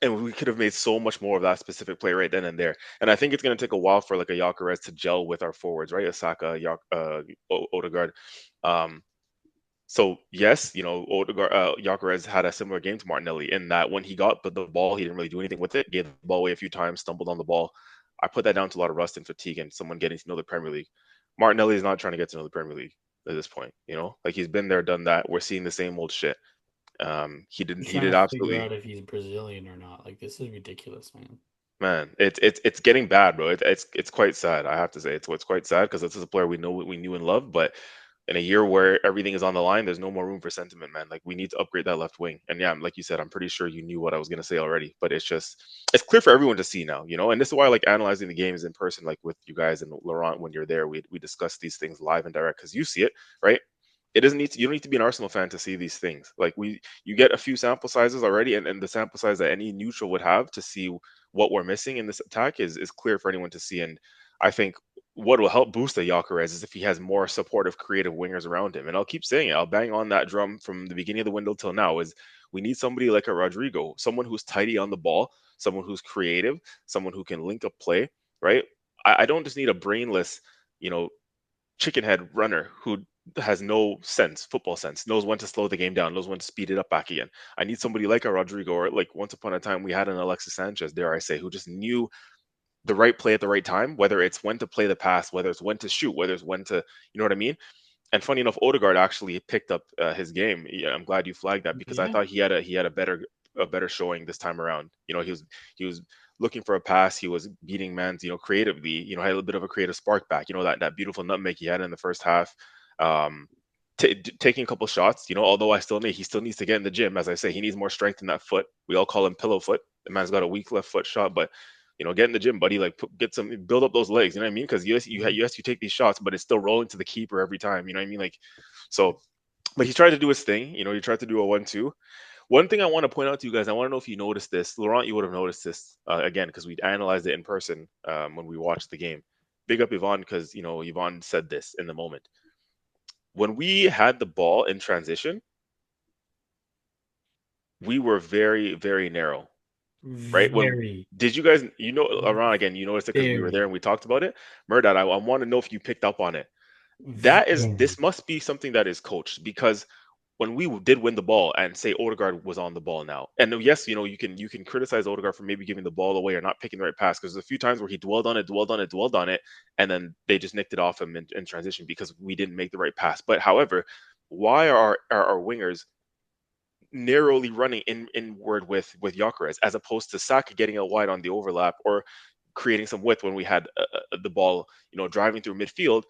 And we could have made so much more of that specific play right then and there. And I think it's going to take a while for like a Gyökeres to gel with our forwards, right? Osaka, Odegaard. Um, so yes, Odegaard, Gyökeres had a similar game to Martinelli in that when he got the ball, he didn't really do anything with it. Gave the ball away a few times, stumbled on the ball. I put that down to a lot of rust and fatigue and someone getting to know the Premier League. Martinelli is not trying to get to know the Premier League at this point. Like he's been there, done that. We're seeing the same old shit. He He's he trying did to figure absolutely. out if he's Brazilian or not. Like this is ridiculous, man. Man, it's getting bad, bro. It's quite sad. I have to say it's quite sad because this is a player we knew and loved, but in a year where everything is on the line, there's no more room for sentiment, man. Like we need to upgrade that left wing. And yeah, like you said, I'm pretty sure you knew what I was gonna say already, but it's clear for everyone to see now, And this is why I like analyzing the games in person, like with you guys and Laurent when you're there. We discuss these things live and direct because you see it, right? You don't need to be an Arsenal fan to see these things. Like you get a few sample sizes already, and the sample size that any neutral would have to see what we're missing in this attack is clear for anyone to see. And I think what will help boost the Gyökeres is if he has more supportive, creative wingers around him. And I'll keep saying it. I'll bang on that drum from the beginning of the window till now. Is we need somebody like a Rodrigo, someone who's tidy on the ball, someone who's creative, someone who can link up play. Right? I don't just need a brainless you know, chickenhead runner who has no sense, football sense, knows when to slow the game down, knows when to speed it up back again. I need somebody like a Rodrigo, or like once upon a time we had an Alexis Sanchez, dare I say, who just knew the right play at the right time, whether it's when to play the pass, whether it's when to shoot, whether it's when to, you know what I mean? And funny enough, Odegaard actually picked up his game. Yeah, I'm glad you flagged that because I Yeah. thought he had a better showing this time around. He was looking for a pass. He was beating man's creatively. Had a little bit of a creative spark back. That beautiful nutmeg he had in the first half. Um, taking a couple shots. Although he still needs to get in the gym. As I say, he needs more strength in that foot. We all call him pillow foot. The man's got a weak left foot shot, but get in the gym, buddy. Like, build up those legs. You know what I mean? Because yes, you take these shots, but it's still rolling to the keeper every time. You know what I mean? Like, so, but he tried to do his thing. He tried to do a 1-2. One thing I want to point out to you guys, I want to know if you noticed this. Laurent, you would have noticed this again because we analyzed it in person when we watched the game. Big up Yvonne because Yvonne said this in the moment. When we had the ball in transition, we were very, very narrow, right? When Very, did you guys, Laurent, again, you noticed it because we were there very, and we talked about it. Murdad, I want to know if you picked up on it. very. This must be something that is coached because when we did win the ball and say Odegaard was on the ball now, and yes, you can criticize Odegaard for maybe giving the ball away or not picking the right pass because there's a few times where he dwelled on it, and then they just nicked it off him in transition because we didn't make the right pass. But however, why are our wingers narrowly running inward with Gyökeres as opposed to Saka getting a wide on the overlap or creating some width when we had the ball, driving through midfield?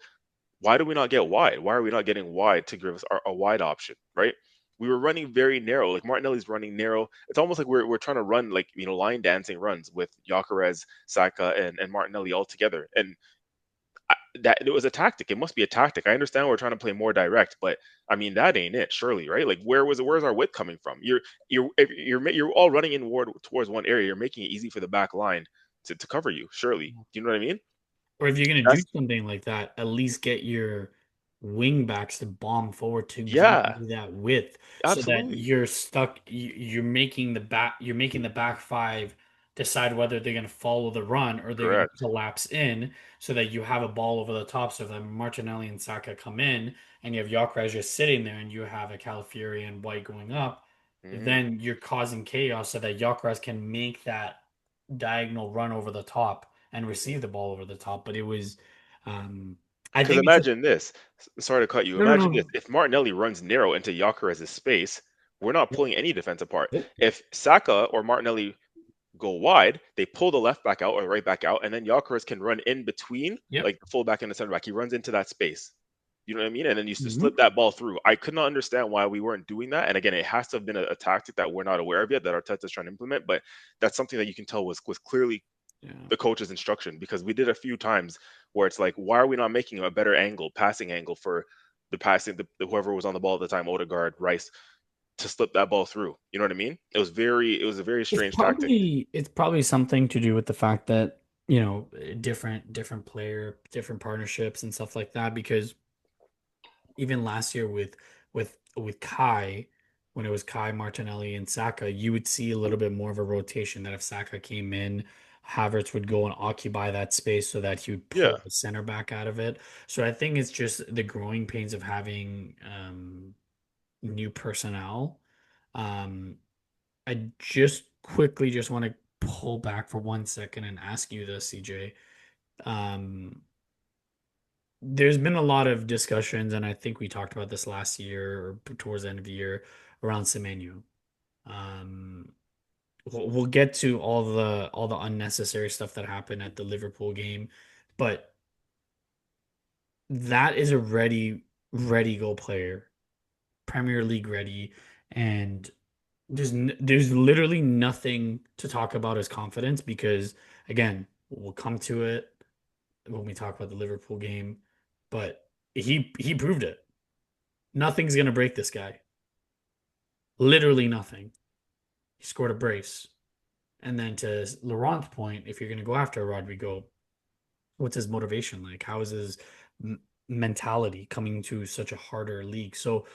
Why do we not get wide? Why are we not getting wide to give us a wide option, right? We were running very narrow. Like Martinelli's running narrow. It's almost like we're trying to run like line dancing runs with Gyökeres, Saka, and Martinelli all together. And that it was a tactic. It must be a tactic. I understand we're trying to play more direct, but I mean that ain't it, surely, right? Like where's our width coming from? You're all running inward towards one area. You're making it easy for the back line to cover you, surely. Do you know what I mean? Or if you're gonna do That's something like that, at least get your wing backs to bomb forward to give yeah, you that width, so that absolutely you're stuck. You're making the back five decide whether they're gonna follow the run or they're gonna correct. collapse in, so that you have a ball over the top. So that Martinelli and Saka come in, and you have Gyökeres just sitting there, and you have a Calafiori and White going up, Mm-hmm. then you're causing chaos so that Gyökeres can make that diagonal run over the top and receive the ball over the top. But it was, um, I Because think it's just, imagine this. Sorry to cut you. no, no, Imagine this. no, If Martinelli runs narrow into Gyökeres' space, we're not no. pulling any defense apart. Nope. If Saka or Martinelli go wide, they pull the left back out or right back out, and then Gyökeres can run in between, Yep. like the fullback and the center back. He runs into that space. You know what I mean? And then you just Hmm. slip that ball through. I could not understand why we weren't doing that. And again, it has to have been a tactic that we're not aware of yet that Arteta's trying to implement. But that's something that you can tell was clearly Yeah. the coach's instruction because we did a few times where it's like, why are we not making a better passing angle for the passing, whoever was on the ball at the time, Odegaard, Rice, to slip that ball through? You know what I mean? It was a very strange tactic. It's probably something to do with the fact that, different player, different partnerships and stuff like that. Because even last year with Kai, when it was Kai, Martinelli, and Saka, you would see a little bit more of a rotation. That if Saka came in, Havertz would go and occupy that space so that he would Yeah. pull the center back out of it. So I think it's just the growing pains of having new personnel. Um, I just quickly just want to pull back for 1 second and ask you this, CJ. Um, there's been a lot of discussions, and I think we talked about this last year or towards the end of the year around Semenyo. Um, we'll get to all the unnecessary stuff that happened at the Liverpool game, but that is a ready go player, Premier League ready, and there's literally nothing to talk about as confidence because again, we'll come to it when we talk about the Liverpool game, but he proved it. Nothing's gonna break this guy. Literally nothing. He scored a brace. And then to Laurent's point, if you're gonna go after Rodrigo, what's his motivation like? How is his mentality coming to such a harder league? So,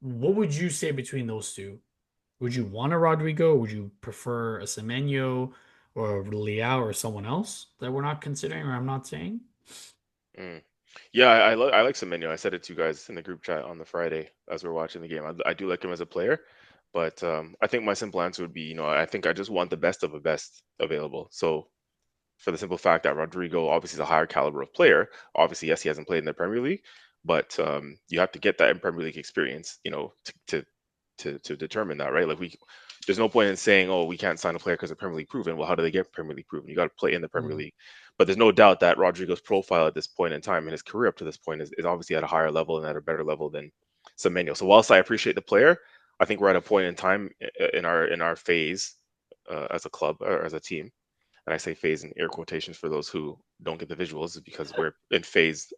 what would you say between those two? Would you want a Rodrigo? Would you prefer a Semenyo or a Leao or someone else that we're not considering or I'm not saying? Mm. Yeah, I like Semenyo. I said it to you guys in the group chat on the Friday as we are watching the game. I do like him as a player, but I think my simple answer would be, I think I just want the best of the best available. So for the simple fact that Rodrigo obviously is a higher caliber of player. Obviously, yes, he hasn't played in the Premier League, but you have to get that in Premier League experience, to determine that, right? Like there's no point in saying, oh, we can't sign a player because of Premier League proven. Well, how do they get Premier League proven? You got to play in the Premier League. But there's no doubt that Rodrigo's profile at this point in time and his career up to this point is obviously at a higher level and at a better level than Semenyo. So whilst I appreciate the player, I think we're at a point in time in our phase as a club or as a team, and I say phase in air quotations for those who don't get the visuals because we're in phase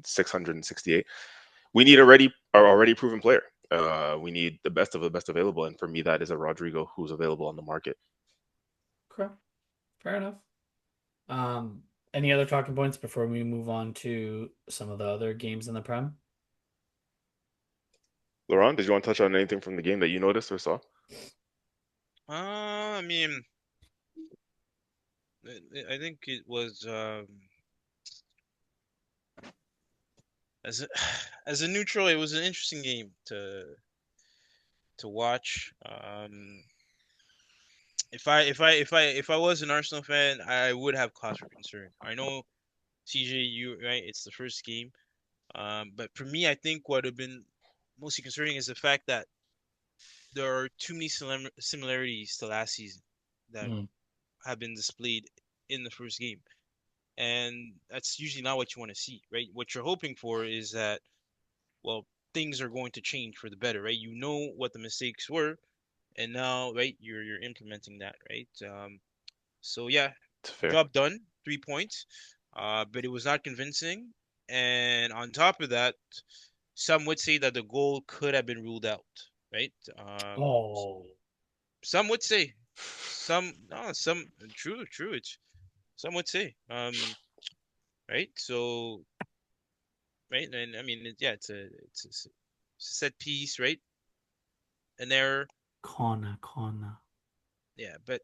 668. We need already proven player. We need the best of the best available, and for me, that is a Rodrigo who's available on the market. Okay, fair enough. Any other talking points before we move on to some of the other games in the Prem? Laurent, did you want to touch on anything from the game that you noticed or saw? I mean, I think it was as a, as a neutral, it was an interesting game to watch. If I was an Arsenal fan, I would have cause for concern. I know CJ, you right, it's the first game. But for me, I think what would have been mostly concerning is the fact that there are too many similarities to last season that have been displayed in the first game. And that's usually not what you want to see, right? What you're hoping for is that, well, things are going to change for the better, right? You know what the mistakes were, and now, right, you're implementing that, right? So yeah, It's fair. job done, 3 points, but it was not convincing. And on top of that, some would say that the goal could have been ruled out, right? Oh, Some would say, some no, some true. It's some would say, right? So, right, and I mean, yeah, it's a set piece, right? An error, Corner. yeah. But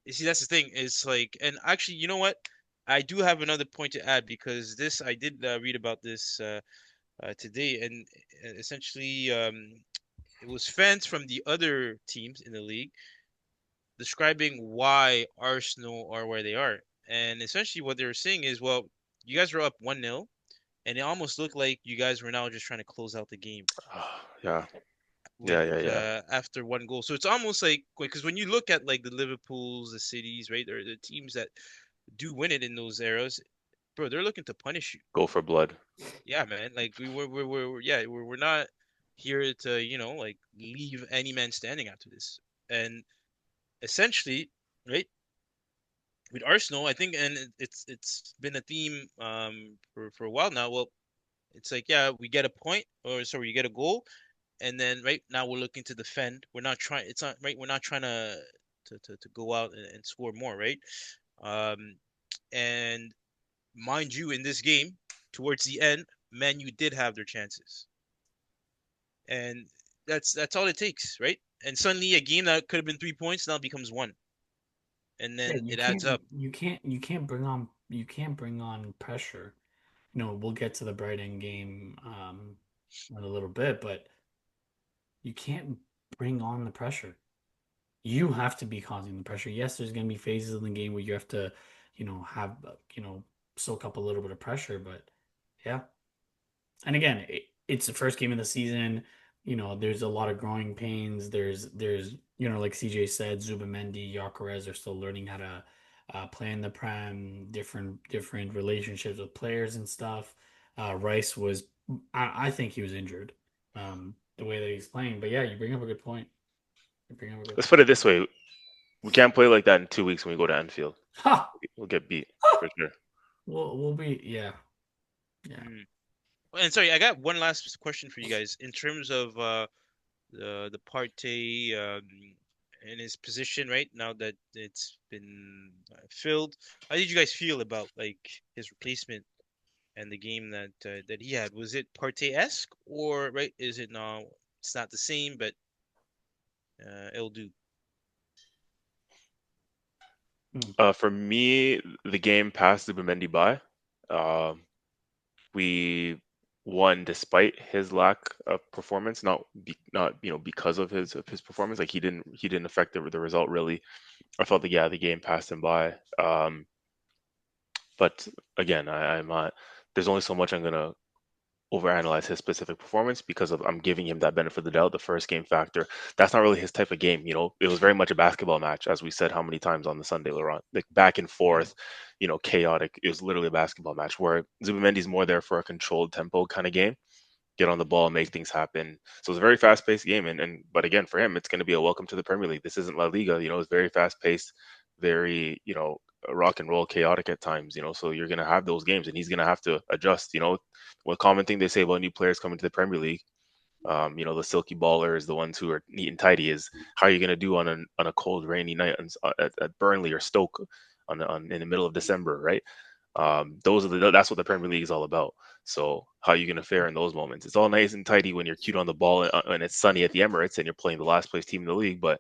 you see, that's the thing. It's like, and actually, you know what? I do have another point to add because this I did read about this today, and essentially, it was fans from the other teams in the league describing why Arsenal are where they are. And essentially what they were saying is, well, you guys were up 1-0, and it almost looked like you guys were now just trying to close out the game Yeah, with yeah. after one goal. So it's almost like because when you look at like the Liverpools, the Cities, right, or the teams that do win it in those eras, bro, they're looking to punish you. Go for blood. Yeah, man. Like we're not here to, like leave any man standing after this. And essentially, right, with Arsenal, I think, and it's been a theme for a while now. Well, it's like, yeah, we get a point, or sorry, you get a goal, and then right now we're looking to defend. We're not trying. It's not right. We're not trying to go out and score more, right? Um, and mind you, in this game, towards the end, Man U did have their chances, and that's all it takes, right? And suddenly, a game that could have been 3 points now becomes one, and yeah. then You it adds can't up. bring on pressure. We'll get to the Brighton game in a little bit, but you can't bring on the pressure. You have to be causing the pressure. Yes, there's going to be phases in the game where you have to, have, soak up a little bit of pressure, but yeah. And again, it's the first game of the season. There's a lot of growing pains. There's like CJ said, Zubamendi, Gyökeres are still learning how to play in the Prem, different relationships with players and stuff. Rice was, I think he was injured, the way that he's playing. But yeah, you bring up a good point. You bring up a good Let's put point. it this way: we can't play like that in 2 weeks when we go to Anfield. Ha! We'll get beat for sure. We'll be, yeah. Yeah. Mm. And sorry, I got one last question for you guys in terms of the Partey in his position right now that it's been filled. How did you guys feel about like his replacement and the game that he had? Was it Partey-esque or right? Is it no? It's not the same, but it'll do. Hmm. For me, the game passed Zubimendi by. Um, we won despite his lack of performance, not because of his performance. Like he didn't affect the result really. I felt like the game passed him by. But again, I'm not. There's only so much I'm gonna overanalyze his specific performance because of I'm giving him that benefit of the doubt, the first game factor. That's not really his type of game. It was very much a basketball match, as we said how many times on the Sunday, Laurent. Like back and forth, chaotic. It was literally a basketball match where Zubimendi's more there for a controlled tempo kind of game. Get on the ball, make things happen. So it's a very fast paced game. And but again, for him, it's going to be a welcome to the Premier League. This isn't La Liga. It's very fast paced, very, rock and roll, chaotic at times, so you're going to have those games and he's going to have to adjust. One common thing they say about new players coming to the Premier League, the silky ballers, the ones who are neat and tidy, is how are you going to do on a cold, rainy night at Burnley or Stoke in the middle of December, right? That's what the Premier League is all about. So how are you going to fare in those moments? It's all nice and tidy when you're cute on the ball and it's sunny at the Emirates and you're playing the last place team in the league, but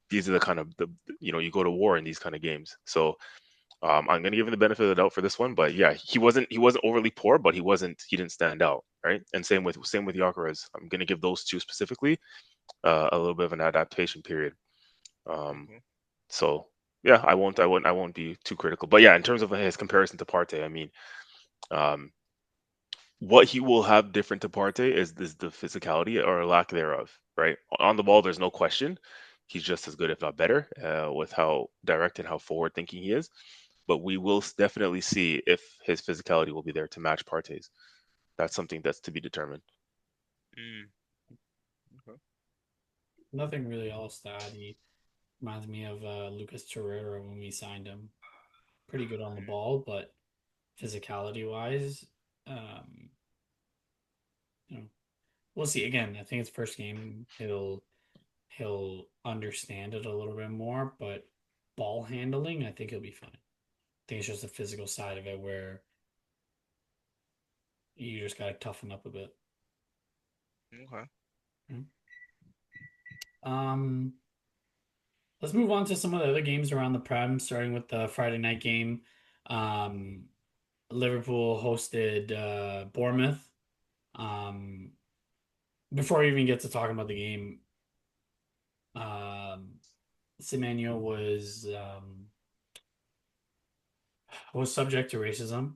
these are the kind of you go to war in these kind of games. So I'm going to give him the benefit of the doubt for this one, but yeah, he wasn't overly poor, but he didn't stand out, right? And same with Gyökeres. I'm going to give those two specifically a little bit of an adaptation period. So yeah, I won't be too critical, but yeah, in terms of his comparison to Partey, I mean, what he will have different to Partey is the physicality or lack thereof, right? On the ball, there's no question. He's just as good, if not better, with how direct and how forward thinking he is. But we will definitely see if his physicality will be there to match Partey's. That's something that's to be determined. Okay. Nothing really else to add. He reminds me of Lucas Torreira when we signed him. Pretty good on the ball, but physicality wise, um, we'll see. Again, I think it's first game. He'll understand it a little bit more, but ball handling, I think he'll be fine. I think it's just the physical side of it where you just gotta toughen up a bit. Okay. Um, let's move on to some of the other games around the Prem, starting with the Friday night game. Um, Liverpool hosted Bournemouth. Um, before we even get to talking about the game, Semenyo was subject to racism.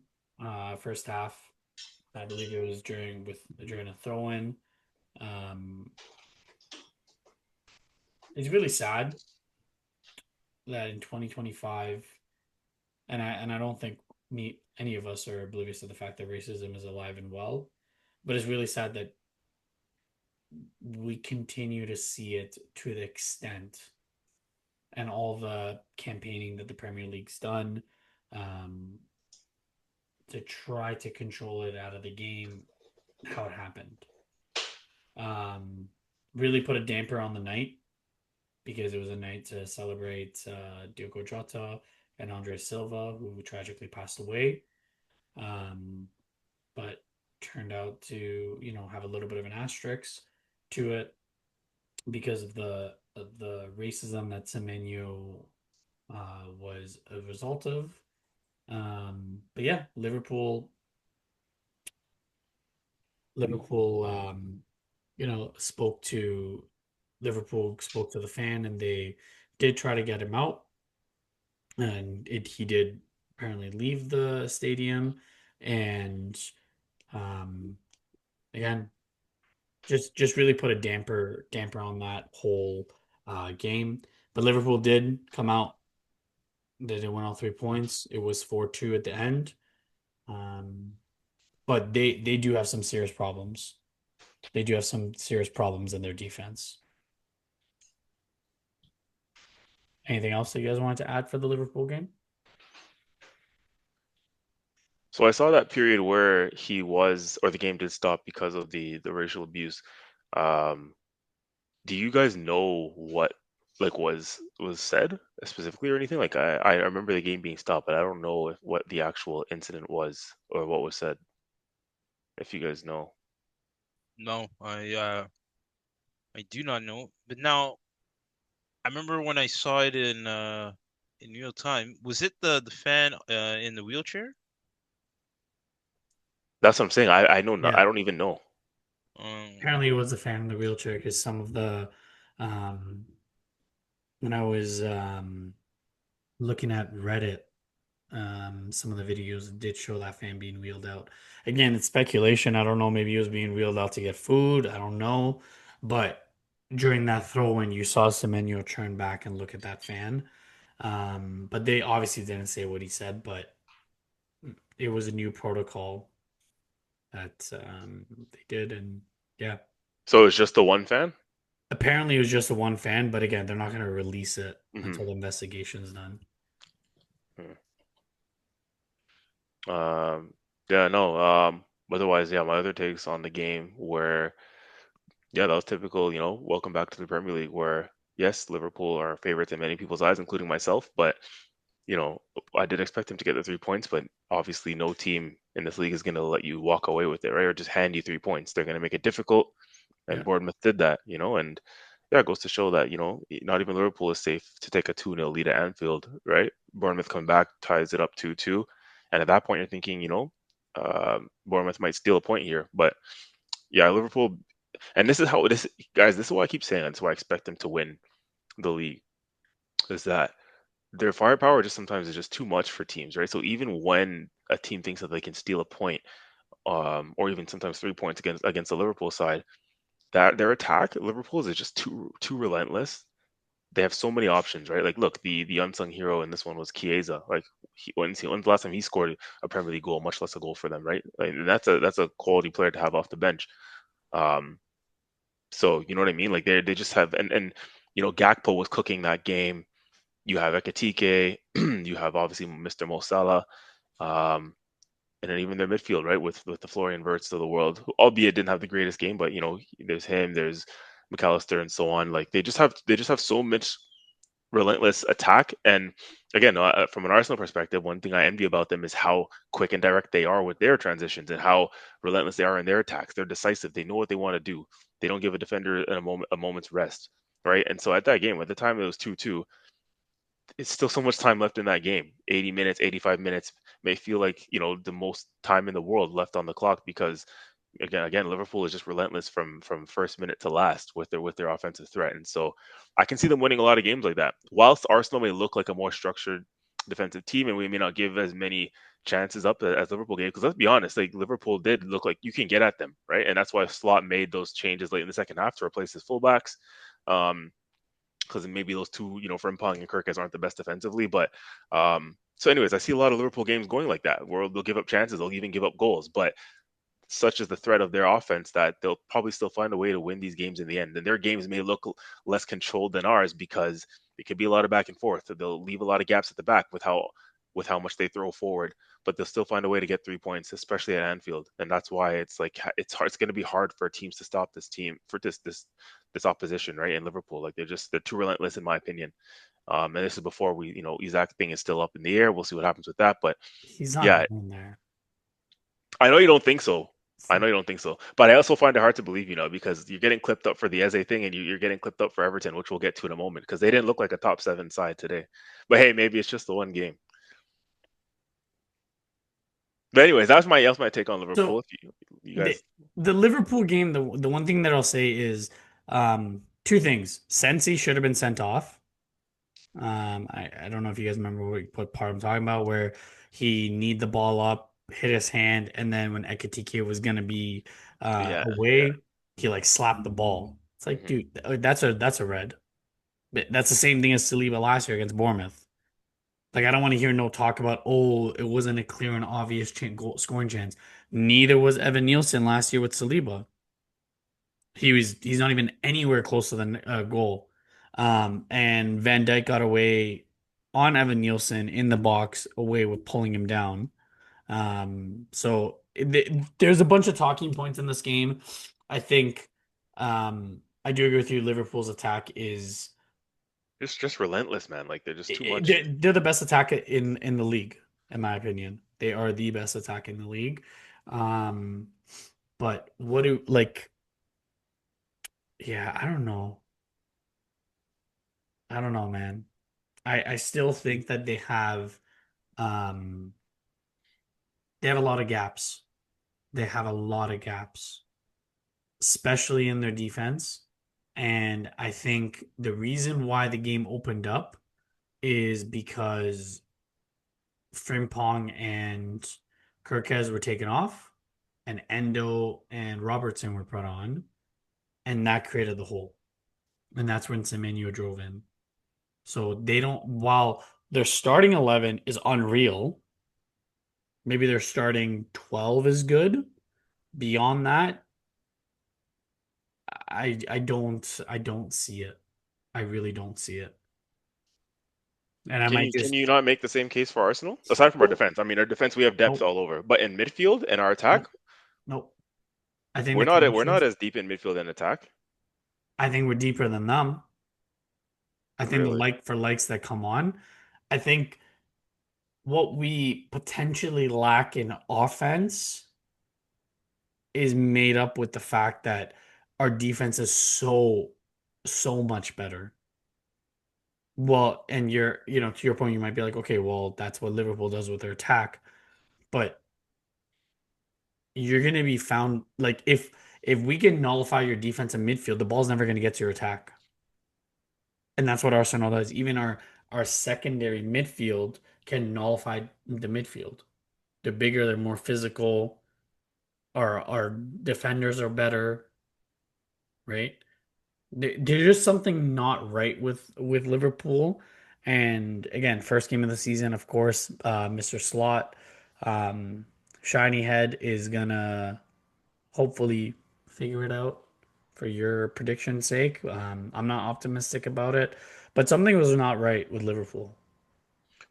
First half, I believe it was during a throw-in. It's really sad that in 2025, and I don't think any of us are oblivious to the fact that racism is alive and well, but it's really sad that we continue to see it to the extent and all the campaigning that the Premier League's done to try to control it out of the game, how it happened. Really put a damper on the night because it was a night to celebrate Diogo Jota and Andre Silva, who tragically passed away, but turned out to have a little bit of an asterisk to it because of the racism that Semenyo was a result of. But yeah, Liverpool, Liverpool spoke to the fan, and they did try to get him out, and he did apparently leave the stadium, and um, again, just really put a damper on that whole game. But Liverpool did come out. They did win all 3 points. It was 4-2 at the end. But they do have some serious problems. They do have some serious problems in their defense. Anything else that you guys wanted to add for the Liverpool game? So I saw that period where the game did stop because of the racial abuse. Um, do you guys know what was said specifically or anything? Like I remember the game being stopped, but I don't know what the actual incident was or what was said. If you guys know. No, I do not know. But now I remember when I saw it in real time. Was it the fan in the wheelchair? That's what I'm saying. I know not, Yeah. I don't even know. Apparently, it was a fan in the wheelchair because some of the um, when I was looking at Reddit, some of the videos did show that fan being wheeled out. Again, it's speculation. I don't know. Maybe he was being wheeled out to get food. I don't know. But during that throw in, you saw Semenyo turn back and look at that fan. But they obviously didn't say what he said, but it was a new protocol that they did. And yeah, So it's just the one fan? apparently it was just a one fan. But again, they're not going to release it Hmm. until the investigation's done. Um, yeah, no. Otherwise, yeah, my other takes on the game were, yeah, that was typical, welcome back to the Premier League where, yes, Liverpool are favorites in many people's eyes, including myself, but, you know, I did expect them to get the 3 points, but obviously no team in this league is going to let you walk away with it, right? Or just hand you 3 points. They're going to make it difficult, and Yeah. Bournemouth did that, and yeah, it goes to show that, not even Liverpool is safe to take a 2-0 lead at Anfield, right? Bournemouth come back, ties it up 2-2, and at that point you're thinking, Bournemouth might steal a point here, but yeah, Liverpool, and this is how this guys. This is why I keep saying. That's why I expect them to win the league. Is that their firepower just sometimes is just too much for teams, right? So even when a team thinks that they can steal a point, or even sometimes 3 points against the Liverpool side, that their attack, Liverpool's is just too relentless. They have so many options, right? Like, look, the unsung hero in this one was Chiesa. Like, when's the last time he scored a Premier League goal, much less a goal for them, right? Like, and that's a quality player to have off the bench. Um, So you know what I mean? Like they just have and Gakpo was cooking that game. You have Ekitike, you have obviously Mr. Mo Salah, um, and then even their midfield, right, with the Florian Wirtz of the world, who, albeit didn't have the greatest game, but there's him, there's McAllister, and so on. Like they just have so much relentless attack. And again, from an Arsenal perspective, one thing I envy about them is how quick and direct they are with their transitions and how relentless they are in their attacks. They're decisive. They know what they want to do. They don't give a defender a moment's rest, right? And so at that game, at the time it was 2-2, it's still so much time left in that game. 80 minutes, 85 minutes may feel like, the most time in the world left on the clock because again, Liverpool is just relentless from first minute to last with their offensive threat. And so I can see them winning a lot of games like that. Whilst Arsenal may look like a more structured defensive team and we may not give as many chances up as Liverpool gave, because let's be honest, like Liverpool did look like you can get at them, right? And that's why Slot made those changes late in the second half to replace his fullbacks. Because maybe those two, Frimpong and Kirkes aren't the best defensively. But so, anyways, I see a lot of Liverpool games going like that, where they'll give up chances, they'll even give up goals. But such is the threat of their offense that they'll probably still find a way to win these games in the end. And their games may look less controlled than ours because it could be a lot of back and forth. They'll leave a lot of gaps at the back with how much they throw forward, but they'll still find a way to get 3 points, especially at Anfield. And that's why it's like it's hard. It's going to be hard for teams to stop this team for this opposition, right? In Liverpool, like they're too relentless in my opinion. And this is before Isaac thing is still up in the air. We'll see what happens with that, but He's not yeah, going there. I know you don't think so. I know you don't think so, but I also find it hard to believe, because you're getting clipped up for the Eze thing, and you're getting clipped up for Everton, which we'll get to in a moment, because they didn't look like a top seven side today. But hey, maybe it's just the one game. But anyways, that's my take on Liverpool. So If you the guys, the Liverpool game, the one thing that I'll say is two things. Sensi should have been sent off. I don't know if you guys remember what part I'm talking about, where he kneed the ball up, hit his hand, and then when Ekitike was gonna be yeah, yeah, away, he like slapped the ball. It's like, hmm dude, that's a red. But that's the same thing as Saliba last year against Bournemouth. Like, I don't want to hear no talk about, oh, it wasn't a clear and obvious goal scoring chance. Neither was Evan Nielsen last year with Saliba. He's not even anywhere close to the goal. And Van Dijk got away on Evan Nielsen in the box away with pulling him down. There's a bunch of talking points in this game. I think I do agree with you. Liverpool's attack is just relentless, man. Like they're just too much. they're the best attack in the league, in my opinion. They are the best attack in the league. Um, but what do like? Yeah, I don't know. I don't know, man. I still think that um they have a lot of gaps. they have a lot of gaps, especially in their defense. And I think the reason why the game opened up is because Frimpong and Kirkez were taken off, and Endo and Robertson were put on, and that created the hole. And that's when Semenyo drove in. So they don't, while their starting 11 is unreal, maybe their starting 12 is good. Beyond that, I don't see it. I really don't see it. And I Can might you can just you not make the same case for Arsenal? Aside from our defense, I mean, our defense we have depth nope, all over, but in midfield and our attack, nope, nope. I think we're the not connections. as deep in midfield and attack. I think we're deeper than them. I think the Really? like for likes that come on. I think what we potentially lack in offense is made up with the fact that our defense is so much better. Well, and to your point, you might be like, okay, well, that's what Liverpool does with their attack, but you're gonna be found like if we can nullify your defense in midfield, the ball's never gonna get to your attack. And that's what Arsenal does. Even our secondary midfield can nullify the midfield. They're bigger, they're more physical. Our defenders are better, right? There's just something not right with Liverpool. And again, first game of the season, of course, Mr. Slot, um, Shiny Head is gonna hopefully figure it out for your prediction's sake. I'm not optimistic about it, but something was not right with Liverpool.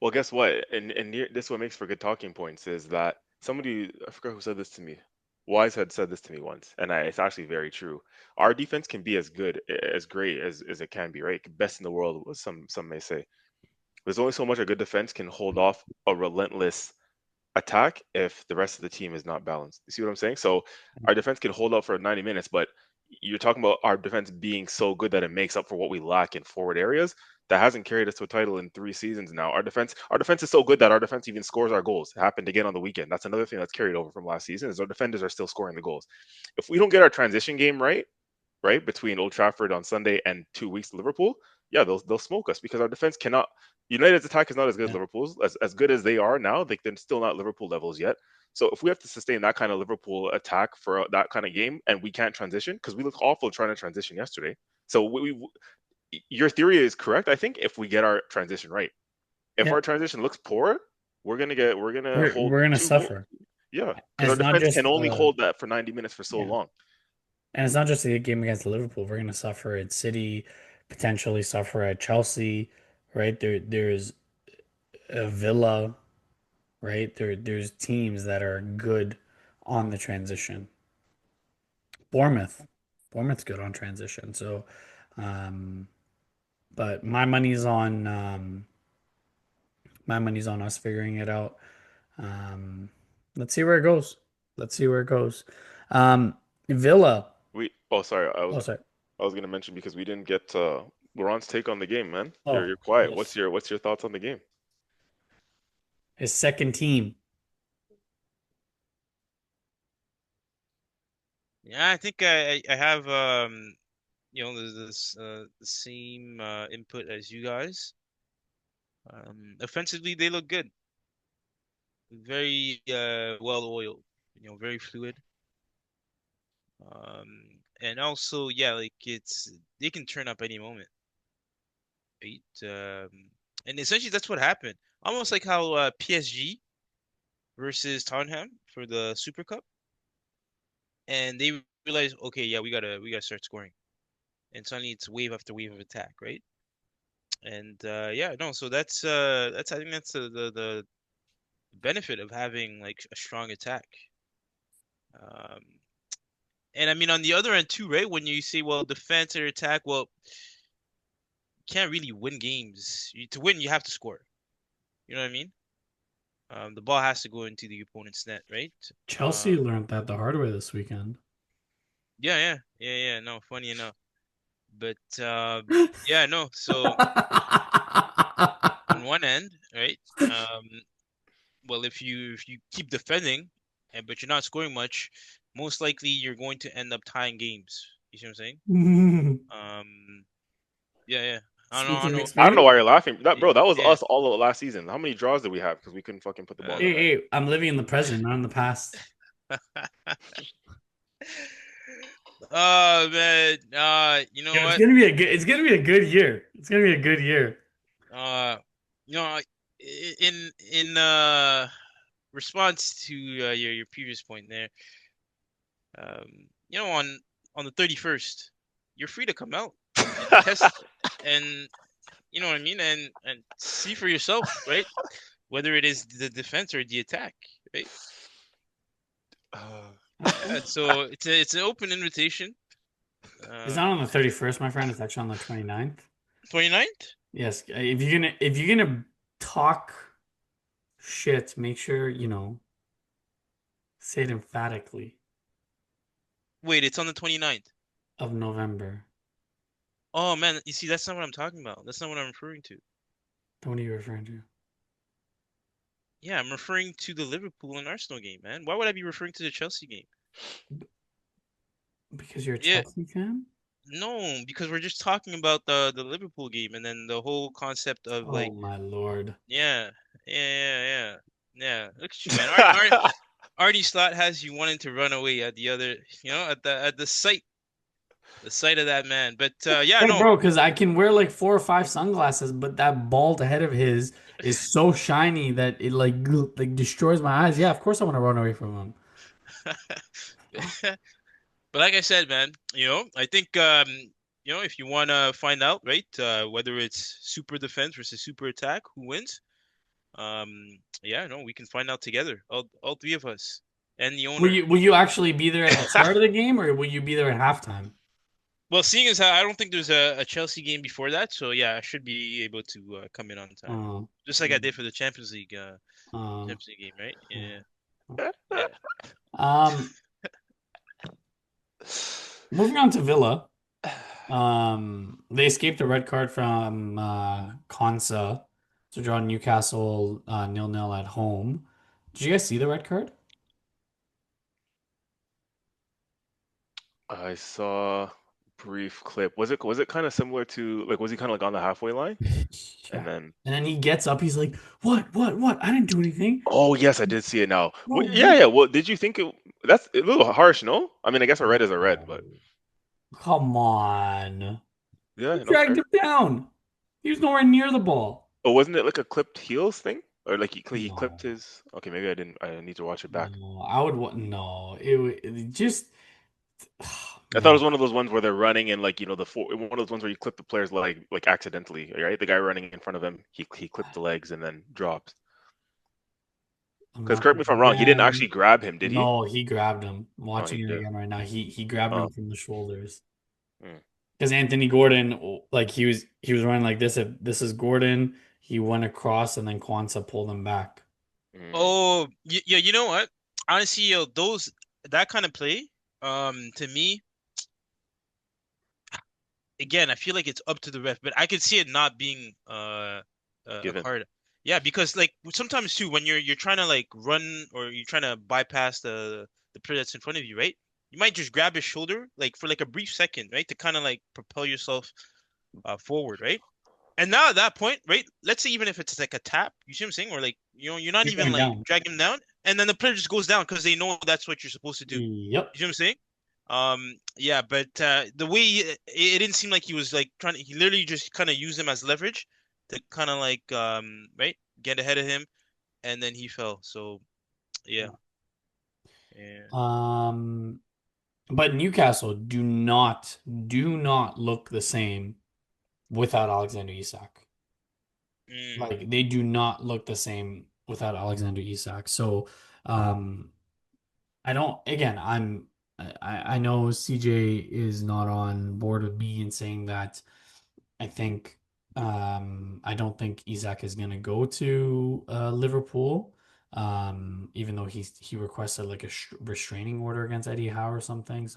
Well, guess what? This what makes for good talking points is that somebody, I forgot who said this to me. Wise had said this to me once, and it's actually very true. Our defense can be as good, as great as it can be, right? Best in the world, some may say. There's only so much a good defense can hold off a relentless attack if the rest of the team is not balanced. You see what I'm saying? So our defense can hold up for 90 minutes, but you're talking about our defense being so good that it makes up for what we lack in forward areas. That hasn't carried us to a title in 3 seasons now. Our defense is so good that our defense even scores our goals. It happened again on the weekend. That's another thing that's carried over from last season is our defenders are still scoring the goals. If we don't get our transition game right, between Old Trafford on Sunday and 2 weeks to Liverpool, yeah, they'll smoke us because our defense cannot. United's attack is not as good as Yeah. Liverpool's. As good as they are now, they're still not Liverpool levels yet. So if we have to sustain that kind of Liverpool attack for that kind of game, and we can't transition because we look awful trying to transition yesterday. So your theory is correct. I think if we get our transition right, if Yeah. our transition looks poor, we're gonna hold We're gonna two goals. suffer. Yeah, And because our it's not defense just can only hold that for 90 minutes for so yeah. long. And it's not just the game against Liverpool. We're gonna suffer at City, potentially suffer at Chelsea, right? There's a Villa, right? There's teams that are good on the transition. Bournemouth. Bournemouth's good on transition. So um but my money's on us figuring it out. Um let's see where it goes. Let's see where it goes. Villa. Sorry, Oh, sorry. I was gonna mention because we didn't get Laurent's take on the game, man. You're Oh, quiet. yes. What's your thoughts on the game? His second team. Yeah, I think I have this the same input as you guys. Offensively, they look good, very well oiled, very fluid. And also, yeah, like they can turn up any moment, right? And essentially that's what happened. Almost like how PSG versus Tottenham for the Super Cup, and they realized, okay, yeah, we gotta start scoring, and suddenly it's wave after wave of attack, right? And yeah, no, so that's I think that's the benefit of having like a strong attack. Um, and I mean on the other end too, right? When you say, well, defense or attack, well, you can't really win games. To win, you have to score. You know what I mean? The ball has to go into the opponent's net, right? Chelsea Um, learned that the hard way this weekend. yeah. No, funny enough, but yeah, no. So on one end, right? Well, if you keep defending and but you're not scoring much, most likely you're going to end up tying games. You see what I'm saying? Yeah, yeah. I don't know. Speak I don't from know. I don't know experience. why you're laughing. Bro, that was Yeah. us all of last season. How many draws did we have? Because we couldn't fucking put the ball in the Hey, net. hey, I'm living in the present, not in the past. Oh man. You know Yeah, it's what? gonna be a good. It's gonna be a good year. It's gonna be a good year. Uh, you know, in response to your previous point there, you know, on the 31st, you're free to come out and test and you know what I mean, and see for yourself, right? Whether it is the defense or the attack, right? Yeah, so it's an open invitation. It's Uh, not on the 31st, my friend. It's actually on the 29th. 29th? Yes, if you're gonna talk shit, make sure say it emphatically Wait, it's on the 29th. of November. Oh man, you see, that's not what I'm talking about. That's not what I'm referring to. What are you referring to? Yeah, I'm referring to the Liverpool and Arsenal game, man. Why would I be referring to the Chelsea game? Because you're a Yeah, Chelsea fan? no, because we're just talking about the Liverpool game and then the whole concept of Oh like, my lord. yeah, yeah. Yeah, look at you, man. Artie Slot has you wanting to run away at the other, at the sight of that man. But yeah, Hey, no. bro, because I can wear like 4 or 5 sunglasses, but that bald head of his is so shiny that it like destroys my eyes. Yeah, of course I want to run away from him. But like I said, man, I think if you want to find out, right, whether it's super defense versus super attack, who wins? Yeah, no, we can find out together, all three of us and the Will owner. you actually be there at the start of the game, or will you be there at halftime? Well, seeing as how I don't think there's a Chelsea game before that, so yeah, I should be able to come in on time, Uh, just like I did for the uh, Champions League game, right? Yeah, uh. yeah. Um, moving on to Villa. They escaped a red card from Konsa to draw Newcastle 0-0 at home. Did you guys see the red card? I saw brief clip. Was it kind of similar to like was he kind of like on the halfway line? And Yeah. then And then he gets up. He's like, "What? What? What? I didn't do anything." oh yes, I did see it now. Bro, Yeah, yeah. Well, did you think that's a little harsh, no? I mean, I guess a red is a red, but come on. yeah, He no dragged fair. him down. He was nowhere near the ball. Oh, wasn't it like a clipped heels thing? Or like he clipped No, his okay, maybe I didn't I need to watch it back. no. I would want no. It just I thought it man. was one of those ones where they're running and like one of those ones where you clip the player's leg like accidentally, right? The guy running in front of him, he clipped the legs and then drops. I'm Because not. correct me if I'm wrong, he didn't Yeah. actually grab him, did he? No, he grabbed him. I'm Oh, watching he it did. again right now. He grabbed Oh, him from the shoulders. mm, Because Anthony Gordon, like he was running like this. If this is Gordon, he went across and then Kwanzaa pulled him back. mm. Oh, yeah, you know what? Honestly, that kind of play, to me, again, I feel like it's up to the ref, but I could see it not being a Given. card. Yeah, because like sometimes too, when you're trying to like run or you're trying to bypass the player that's in front of you, right? You might just grab his shoulder like for like a brief second, right, to kind of like propel yourself forward, right? And now at that point, right? Let's say even if it's like a tap, you see what I'm saying, or like you're not He's even going like down. dragging him down, and then the player just goes down because they know that's what you're supposed to do. Yep. You see what I'm saying? Yeah, but the way it didn't seem like he was like trying to, he literally just kind of used him as leverage to kind of like right, get ahead of him, and then he fell. So yeah, yeah. But Newcastle do not look the same without Alexander Isak. Mm. Like they do not look the same without Alexander Isak. So, um, I don't. Again, I know CJ is not on board with me in saying that. I think I don't think Isak is gonna go to Liverpool. Even though he requested like a restraining order against Eddie Howe or something.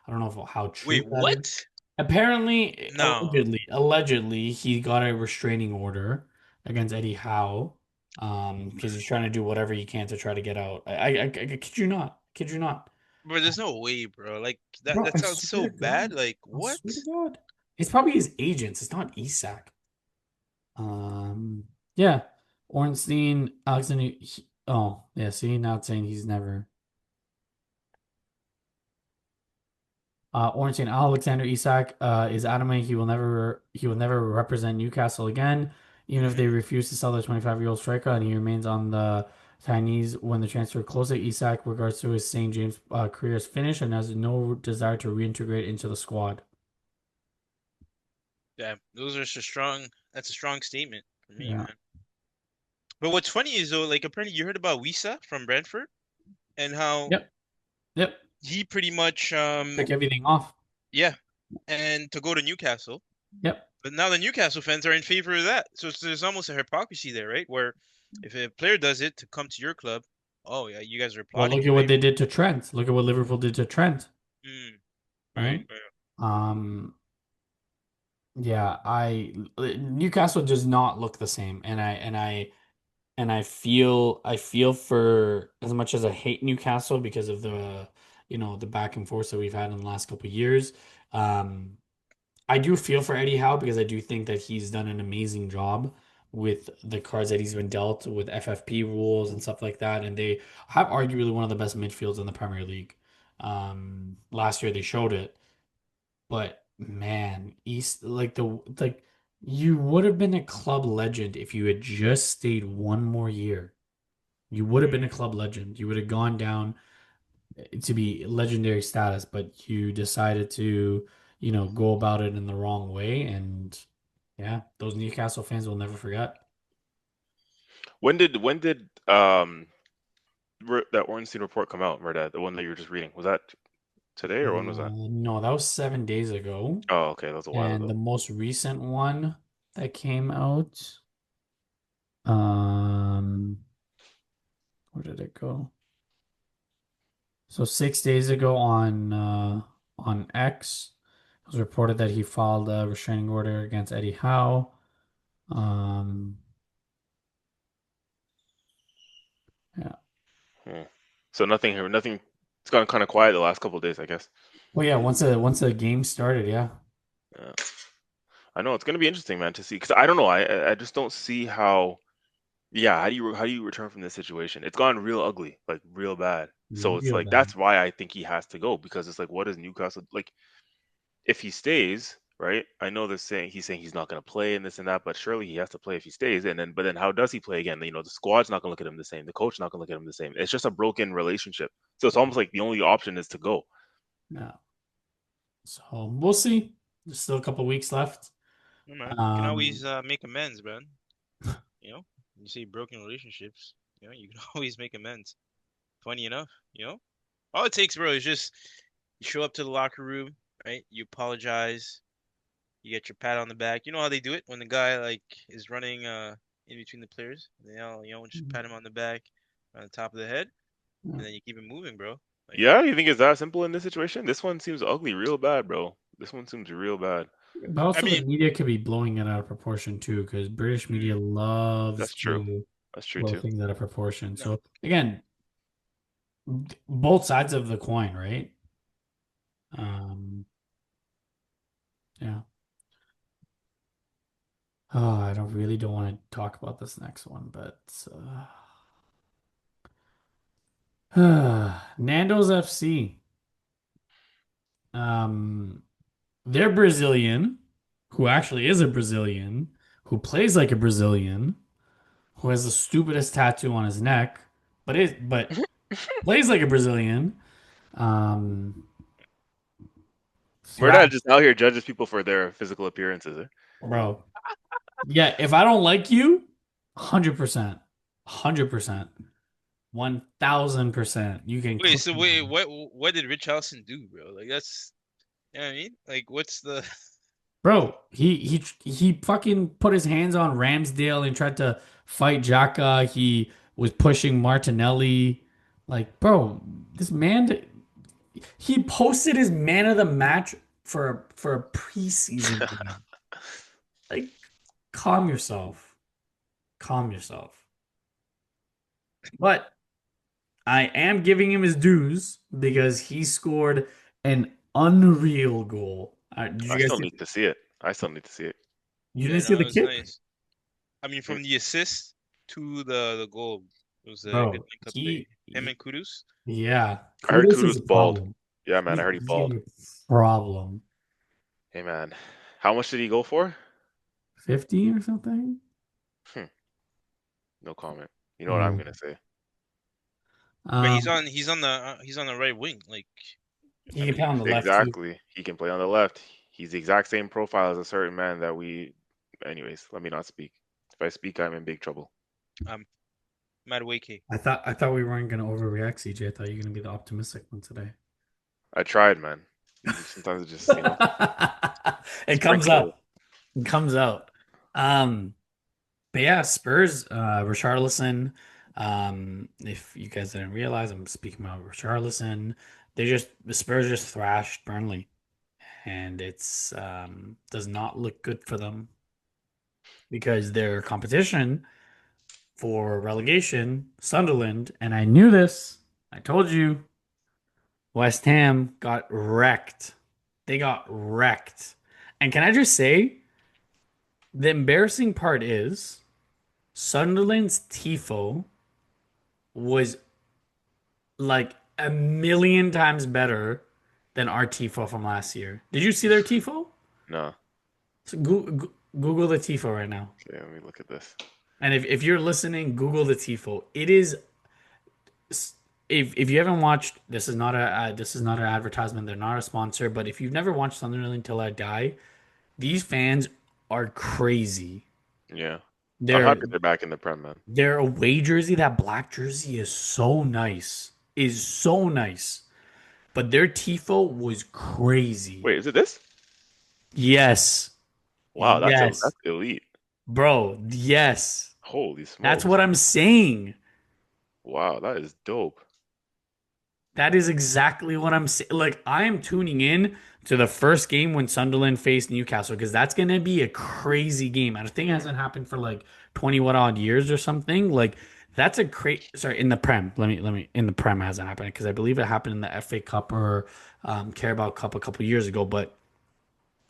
I don't know how true Wait, that is. what? Apparently, No. allegedly, he got a restraining order against Eddie Howe. because he's trying to do whatever he can to try to get out. I kid you not, kid you not, Bro, there's no way, bro. Like that bro. that I sounds swear so to bad. God, Like I what? swear to God, it's probably his agents. It's not Isak. Yeah, Ornstein, Alexander. Oh, yeah. See, now it's saying he's never. Ornstein, Alexander Isak is adamant he will never represent Newcastle again, even if they Mm, refuse to sell their 25-year-old striker, and he remains on the Chinese when the transfer closes. Isak regards to his St. James career as finished and has no desire to reintegrate into the squad. yeah, those are just strong. That's a strong statement for me, Yeah. man. But what's funny is though, like apparently you heard about Wisa from Brentford and how Yep. Yep. he pretty much Took everything off. yeah, and to go to Newcastle. Yep. But now the Newcastle fans are in favor of that. So there's almost a hypocrisy there, right? Where if a player does it to come to your club, oh yeah, you guys are Well, applauding look him, at what right? they did to Trent. Look at what Liverpool did to Trent. Mm, right, Right. right. Um. Yeah. I Newcastle does not look the same, and I feel for as much as I hate Newcastle because of the back and forth that we've had in the last couple of years. Um, I do feel for Eddie Howe because I do think that he's done an amazing job with the cards that he's been dealt with FFP rules and stuff like that, and they have arguably one of the best midfields in the Premier League. Last year they showed it, but man, East like you would have been a club legend if you had just stayed one more year. You would have been a Mm. club legend. You would have gone down to be legendary status, but you decided to, go about it in the wrong way. And yeah, those Newcastle fans will never forget. When did that Ornstein report come out, Merdad? The one that you were just reading. Was that today or when was that? No, that was 7 days ago. Oh, okay, that was a while And ago. the most recent one that came out, um, where did it go? So 6 days ago on X, it was reported that he filed a restraining order against Eddie Howe. Um, yeah. Hmm. So nothing. It's gone kind of quiet the last couple of days, I guess. Well, yeah. Once the game started, yeah. Yeah. I know it's gonna be interesting, man, to see because I don't know. I just don't see how. Yeah, how do you return from this situation? It's gone real ugly, like real bad. So it's Real like bad. that's why I think he has to go because it's like what is Newcastle like if he stays, right? I know they're saying he's not going to play and this and that, but surely he has to play if he stays. And then but then how does he play again? The squad's not going to look at him the same. The coach not going to look at him the same. It's just a broken relationship. So it's almost like the only option is to go. Yeah. So we'll see. There's still a couple weeks left. Yeah, man. You can Um, always make amends, man. You know, you say broken relationships. You can always make amends. Funny enough, all it takes, bro, is just you show up to the locker room, right? You apologize. You get your pat on the back. You know how they do it when the guy like is running in between the players. They all just pat him on the back, on the top of the head, yeah. and then you keep it moving, bro. Like, Yeah, you think it's that simple in this situation? This one seems ugly, real bad, bro. This one seems real bad. But I also the mean, media could be blowing it out of proportion too, because British media mm, loves That's true. to That's true blow too. things out of proportion. no, So again, both sides of the coin, right? mm. Um, yeah. Oh, I don't want to talk about this next one, but Nando's FC. Um, they're Brazilian, who actually is a Brazilian, who plays like a Brazilian, who has the stupidest tattoo on his neck, but plays like a Brazilian. Um, Murda thrash, just out here judges people for their physical appearances. Eh? bro. Yeah, if I don't like you, 100%, 100%, 1000%, you can Wait, cook so me. wait, what did Richarlison do, bro? Like that's, you know what I mean? Like, what's the? Bro, he fucking put his hands on Ramsdale and tried to fight Xhaka. He was pushing Martinelli. Like, bro, this man, he posted his man of the match for a preseason game. Like, calm yourself. Calm yourself. But I am giving him his dues because he scored an unreal goal. Did I you guys still see? need to see it. I still need to see it. You Yeah, didn't see no, the it was kick, nice. I mean, Hmm. from the assist to the goal, it was a good bro. link up play. Him and Kudus. Yeah, I heard Kudos is Kudos a balled. problem. Yeah, man, I heard he He's balled. a problem. Hey, man, how much did he go for? 50 or something? Hmm, no comment. You know what I'm Yeah. gonna say? But Um, he's on the right wing. Like, he I can play on believe. the left too. Exactly. He can play on the left. He's the exact same profile as a certain man that we. Anyways, let me not speak. If I speak, I'm in big trouble. Um, Madueke. I thought we weren't gonna overreact, CJ. I thought you were gonna be the optimistic one today. I tried, man. Sometimes it just, It comes sprinkle. out. It comes out. Um, but yeah, Spurs, Richarlison. If you guys didn't realize, I'm speaking about Richarlison. The Spurs just thrashed Burnley, and it's does not look good for them because their competition for relegation, Sunderland, and I knew this. I told you, West Ham got wrecked. They got wrecked. And can I just say, the embarrassing part is Sunderland's tifo was like a million times better than our tifo from last year. Did you see their tifo? No. So Google the tifo right now. Okay, let me look at this. And if you're listening, Google the tifo. It is if you haven't watched, this is not an advertisement. They're not a sponsor, but if you've never watched Sunderland Until I Die, these fans are crazy. Yeah. I'm Their happy they're back in the Prem, man. their away jersey, that black jersey is so nice. Is so nice. But their tifo was crazy. Wait, is it this? Yes. Wow, Yes. that's elite. Bro, yes. Holy That's smokes. what I'm saying. Wow, that is dope. That is exactly what I'm saying. Like, I am tuning in to the first game when Sunderland faced Newcastle because that's going to be a crazy game. I think it hasn't happened for like 20 what odd years or something. Like, that's a crazy, sorry, in the Prem. In the Prem it hasn't happened because I believe it happened in the FA Cup or Carabao Cup a couple years ago. But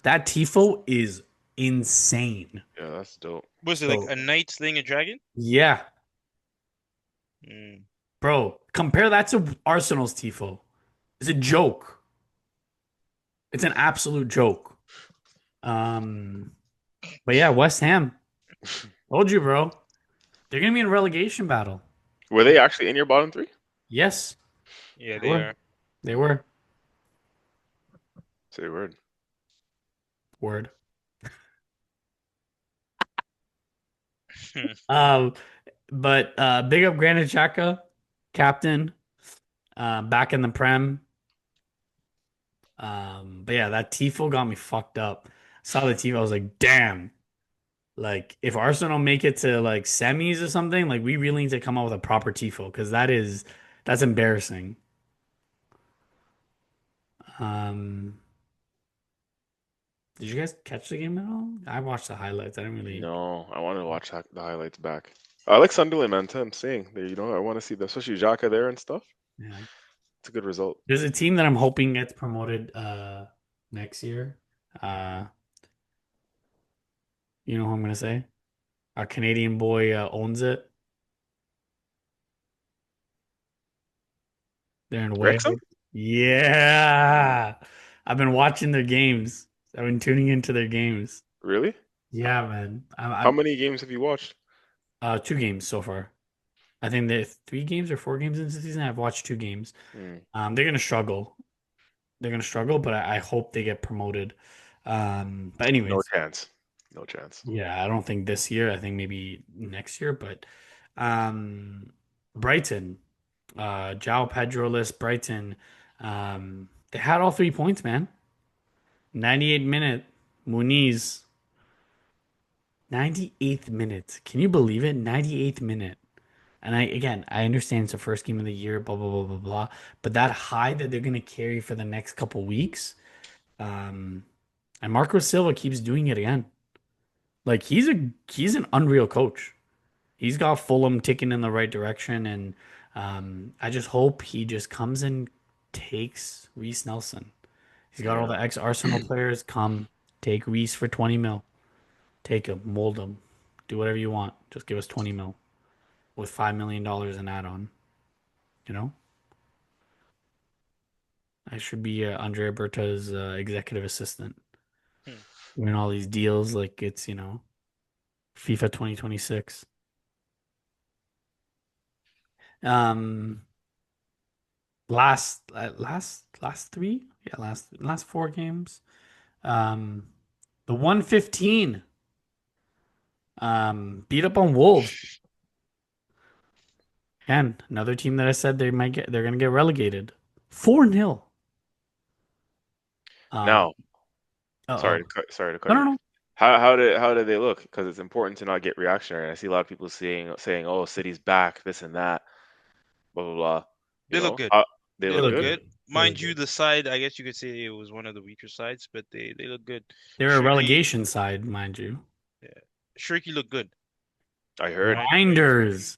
that Tifo is insane. Yeah, that's dope. Was it like So, a knight slaying a dragon? yeah, Mm. bro, compare that to Arsenal's Tifo. It's a joke. It's an absolute joke. Um, but yeah, West Ham. Told you, bro. They're gonna be in a relegation battle. Were they actually in your bottom three? Yes, Yeah, they they were. are. They were. Say a word. Word. Um, but big up Granit Xhaka, captain, back in the Prem. But yeah, that Tifo got me fucked up. Saw the Tifo, I was like, damn. Like, if Arsenal make it to like semis or something, like we really need to come out with a proper Tifo because that's embarrassing. Um, did you guys catch the game at all? I watched the highlights. I didn't really. No, I want to watch the highlights back. I like Sunderland, man. I'm saying there, I want to see them, especially Xhaka there and stuff. Yeah. It's a good result. There's a team that I'm hoping gets promoted next year. Uh, you know who I'm gonna say? Our Canadian boy owns it. They're in Wrexham? Wales. Yeah. I've been watching their games. I've been tuning into their games. Really? Yeah, man. How many games have you watched? Two games so far. I think they're 3 games or 4 games into the season. I've watched 2 games. Hmm. They're gonna struggle. They're gonna struggle, but I hope they get promoted. But No anyways, chance. No chance. yeah, I don't think this year. I think maybe next year. But um, Brighton, João Pedro-less Brighton, they had all 3 points, man. 98th minute, Muniz. 98th minute. Can you believe it? 98th minute. And I understand it's the first game of the year, blah blah blah blah blah. But that high that they're gonna carry for the next couple weeks, um, and Marco Silva keeps doing it again. Like he's an unreal coach. He's got Fulham ticking in the right direction, and I just hope he just comes and takes Reece Nelson. He's got all Yeah. the ex-Arsenal players. Come take Reece for 20 mil. Take him, mold him, do whatever you want. Just give us 20 mil with $5 million in add-on. You know, I should be Andrea Berta's executive assistant. Hmm. Doing all these deals like it's FIFA 2026. Um, last three, yeah, last four games. Um, the 115 beat up on Wolves. Again, another team that I said they're gonna get relegated. 4-0. Um, Now, uh-oh. sorry to cut No, no, you. no. How did they look? Because it's important to not get reactionary. I see a lot of people saying, "Oh, City's back, this and that, blah blah blah." You They look know, good. they They They look look look good. good. good. They look Mind you, good. the side, I guess you could say it was one of the weaker sides, but they look good. They're a Shirky, relegation side, mind you. yeah. Shirky looked good. I heard Right in front of me. Reinders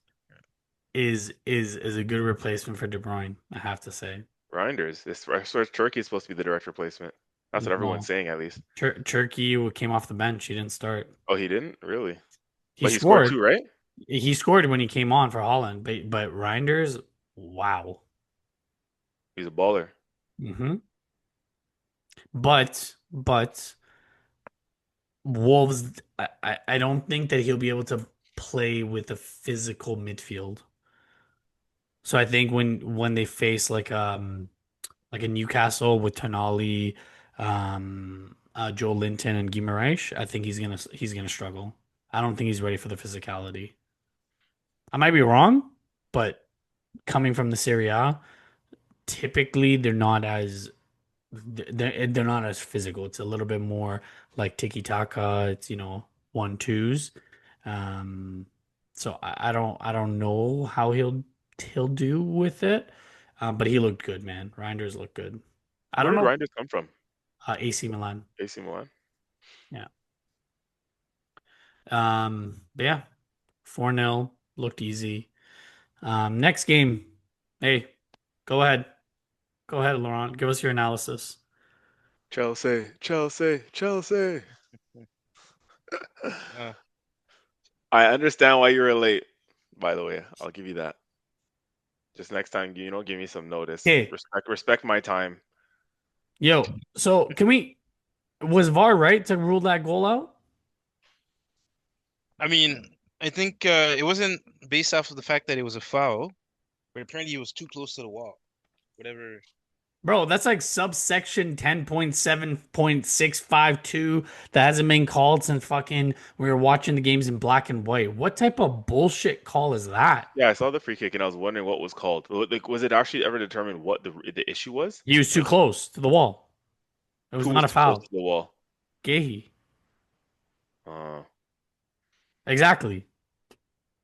is a good replacement for De Bruyne, I have to say. Reinders. I swear Turkey is supposed to be the direct replacement. That's what everyone's No, saying, at least. Turkey came off the bench. He didn't start. Oh, he didn't really, He but he scored scored. two, right? He scored when he came on for Holland, but Reinders, wow. He's a baller. hmm But Wolves, I don't think that he'll be able to play with a physical midfield. So I think when they face like a Newcastle with Tonali, Joe Linton and Guimaraes, I think he's gonna struggle. I don't think he's ready for the physicality. I might be wrong, but coming from the Serie A, typically they're not as physical. It's a little bit more like tiki taka. It's 1-2s. Um, so I don't know how he'll do with it. But he looked good, man. Reinders looked good. I Where don't did know. Reinders come from? AC Milan. AC Milan. Yeah. But yeah, 4-0 looked easy. Next game. Hey, go ahead. Go ahead, Laurent. Give us your analysis. Chelsea, Chelsea, Chelsea. Uh, I understand why you were late. By the way, I'll give you that. Just next time, give me some notice. Okay, Respect my time. yo. So was VAR right to rule that goal out? I mean, I think it wasn't based off of the fact that it was a foul, but apparently he was too close to the wall. Whatever. Bro, that's like subsection 10.7.652 that hasn't been called since fucking we were watching the games in black and white. What type of bullshit call is that? Yeah, I saw the free kick and I was wondering what was called. Like, was it actually ever determined what the issue was? He was too close to the wall. It was Who not was a too close foul. to the wall? Gehi. Uh, Exactly.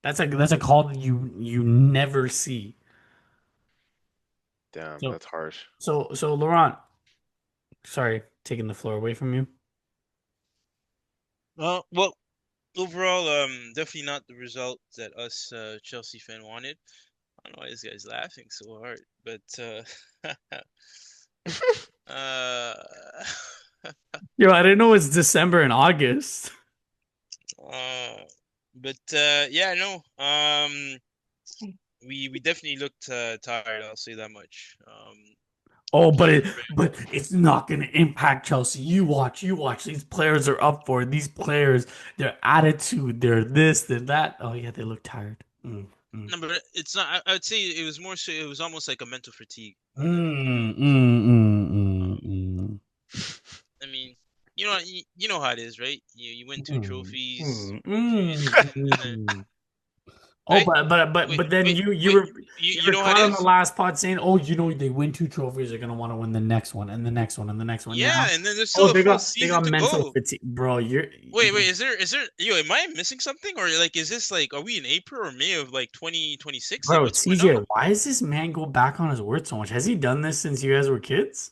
That's a call that you never see. damn, So that's harsh. so Laurent, sorry, taking the floor away from you. Well, overall, definitely not the result that us Chelsea fan wanted. I don't know why this guy's laughing so hard, but uh, Yo, I didn't know it's December and August. uh, yeah, no. We definitely looked tired. I'll say that much. Oh, but Keeper, it's not gonna impact Chelsea. You watch, you watch. These players are up for it. These players, their attitude, their this, their that. Oh yeah, they look tired. no, but it's not. I would say it was more so. It was almost like a mental fatigue more than anything. Mm, mm, mm, Um, mm, I mean, you know how it is, right? You win two mm, trophies, mm, three, mm, and then mm. Oh, right? but Wait, but then wait, you you wait. were You you you were know how it caught on the is? last pod saying, oh, they win two trophies, they're gonna want to win the next one and the next one and the next one. Yeah, Now, and then there's oh, still a they full got season to mental go. fatigue, bro. Wait, is there? Yo, am I missing something, or like, is this like, are we in April or May of like 2026? Like, Bro, what's going on? CJ, why does this man go back on his word so much? Has he done this since you guys were kids?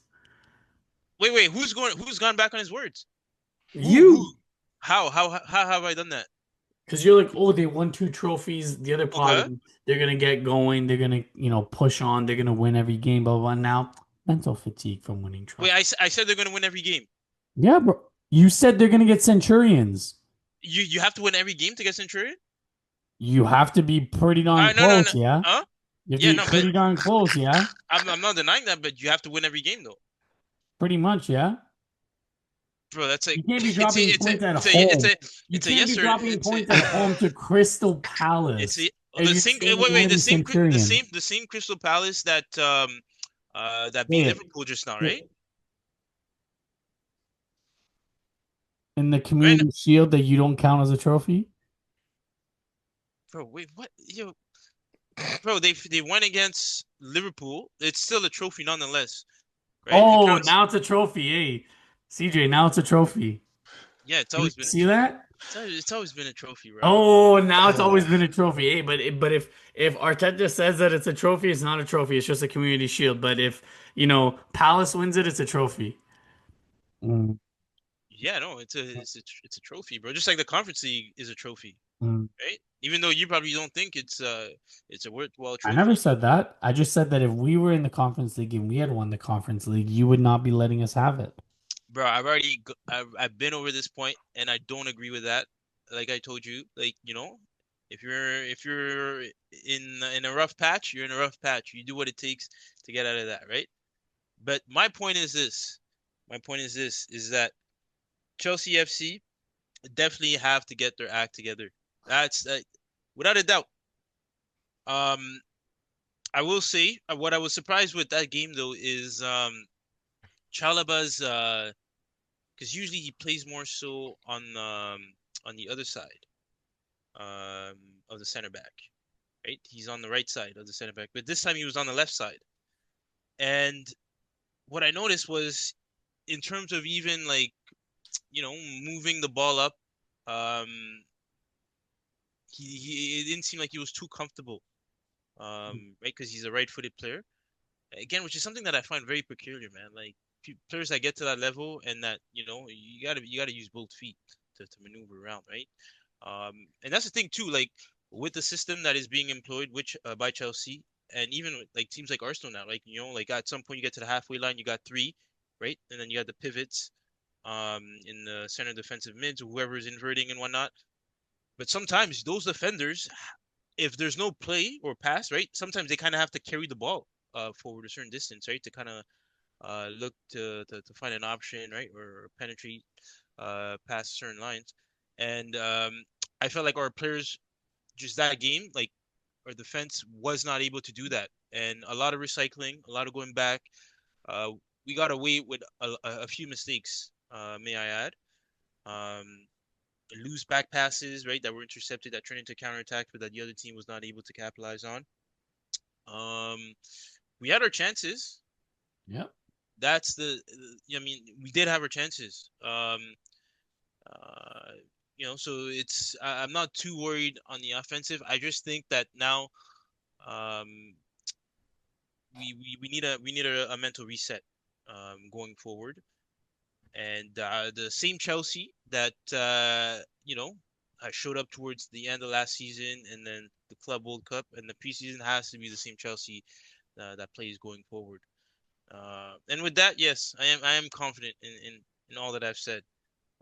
Wait, who's gone back on his words? Who? You, How have I done that? Because you're like, oh, they won 2 trophies. The other Okay. pod, they're gonna get going. They're gonna, push on. They're gonna win every game. Blah blah. Blah. Now, mental fatigue from winning Wait, trophies. I said they're gonna win every game. Yeah, bro. You said they're gonna get Centurions. You have to win every game to get Centurion? You have to be pretty darn No, no, close, no. yeah. Huh? You have to Yeah, be no, but pretty darn close, yeah. I'm not denying that, but you have to win every game though. Pretty much, yeah. Bro, that's like You can't be it's a dropping it's a points at it's a it's home. a You it's a can't yes be or dropping points at home to Crystal it's a Palace. And the you're same saying you want to be Centurion. the same Crystal Palace that that Say beat it. Liverpool just now, Say right? it. In the Right? Community Shield that you don't count as a trophy? Bro, wait, what? Yo, bro, they went against Liverpool. It's still a trophy nonetheless, right? It Oh, counts. now it's a trophy. Hey, CJ, now it's a trophy. Yeah, it's You always been see that? it's always been a trophy, bro. Oh, now it's always been a trophy. Hey, but if Arteta says that it's a trophy, it's not a trophy. It's just a Community Shield. But if Palace wins it, it's a trophy. Mm, Yeah, no, it's a trophy, bro. Just like the Conference League is a trophy, mm. right? Even though you probably don't think it's a worthwhile I never trophy. said that. I just said that if we were in the Conference League and we had won the Conference League, you would not be letting us have it. Bro, I've been over this point and I don't agree with that. Like I told you, like, if you're in a rough patch, you're in a rough patch. You do what it takes to get out of that, right? But my point is this. My point is this is that Chelsea FC definitely have to get their act together. That's without a doubt. Um, I will say what I was surprised with that game though is Chalaba's because usually he plays more so on the other side of the center back, right? He's on the right side of the center back, but this time he was on the left side. And what I noticed was in terms of even like moving the ball up, um, he it didn't seem like he was too comfortable, right? Because he's a right-footed player. Again, which is something that I find very peculiar, man. Like players that get to that level and that you gotta use both feet to maneuver around, right? And that's the thing too. Like with the system that is being employed, which by Chelsea, and even with, like teams like Arsenal now, like like at some point you get to the halfway line, you got three, right, and then you got the pivots, in the center defensive mids, whoever is inverting and whatnot. But sometimes those defenders, if there's no play or pass, right, sometimes they kind of have to carry the ball forward a certain distance, right, to kind of look to find an option, right, or penetrate past certain lines. And I felt like our players just that game, like our defense was not able to do that, and a lot of recycling, a lot of going back. Uh, we got away with a few mistakes, may I add. Um, Loose back passes, right, that were intercepted that turned into counterattack, but that the other team was not able to capitalize on. Um, we had our chances. Yep. That's I mean, we did have our chances. Uh, so I'm not too worried on the offensive. I just think that now, um, we need a mental reset, going forward. And the same Chelsea that showed up towards the end of last season, and then the Club World Cup and the preseason has to be the same Chelsea that plays going forward. And with that, yes, I am confident in all that I've said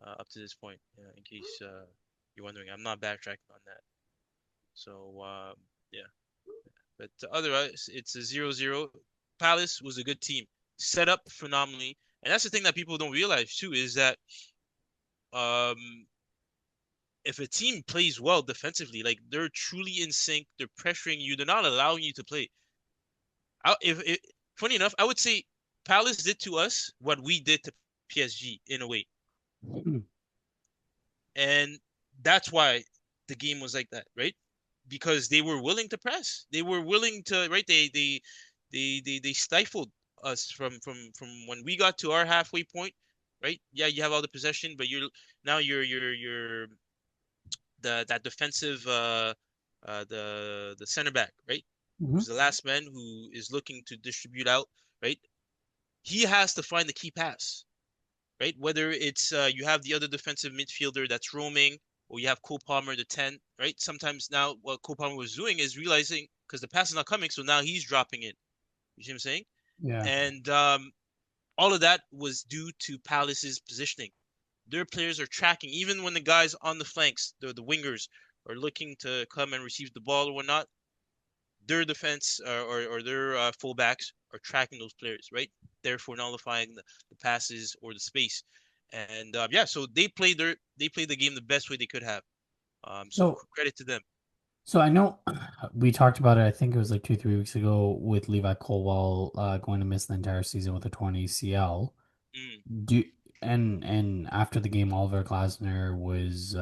up to this point. In case you're wondering, I'm not backtracking on that. So yeah, but otherwise, it's a 0-0. Palace was a good team, set up phenomenally, and that's the thing that people don't realize too is that um, if a team plays well defensively, like they're truly in sync, they're pressuring you, they're not allowing you to play. If funny enough, I would say Palace did to us what we did to PSG in a way, and that's why the game was like that, right? Because they were willing to press, they were willing to, right? They stifled us from when we got to our halfway point, right? Yeah, you have all the possession, but you're that defensive the center back, right? Mm-hmm. Who's the last man who is looking to distribute out, right? He has to find the key pass, right? Whether it's you have the other defensive midfielder that's roaming, or you have Cole Palmer the 10, right? Sometimes now what Cole Palmer was doing is realizing because the pass is not coming, so now he's dropping it. You see what I'm saying? Yeah. And all of that was due to Palace's positioning. Their players are tracking, even when the guys on the flanks, the wingers, are looking to come and receive the ball or whatnot. Their defense or their fullbacks are tracking those players, right? Therefore nullifying the passes or the space. And yeah, so they played the game the best way they could have. So So credit to them. So I know we talked about it. I think it was like 2, 3 weeks ago with Levi Colwell going to miss the entire season with a torn ACL. Mm. Do and after the game, Oliver Glasner was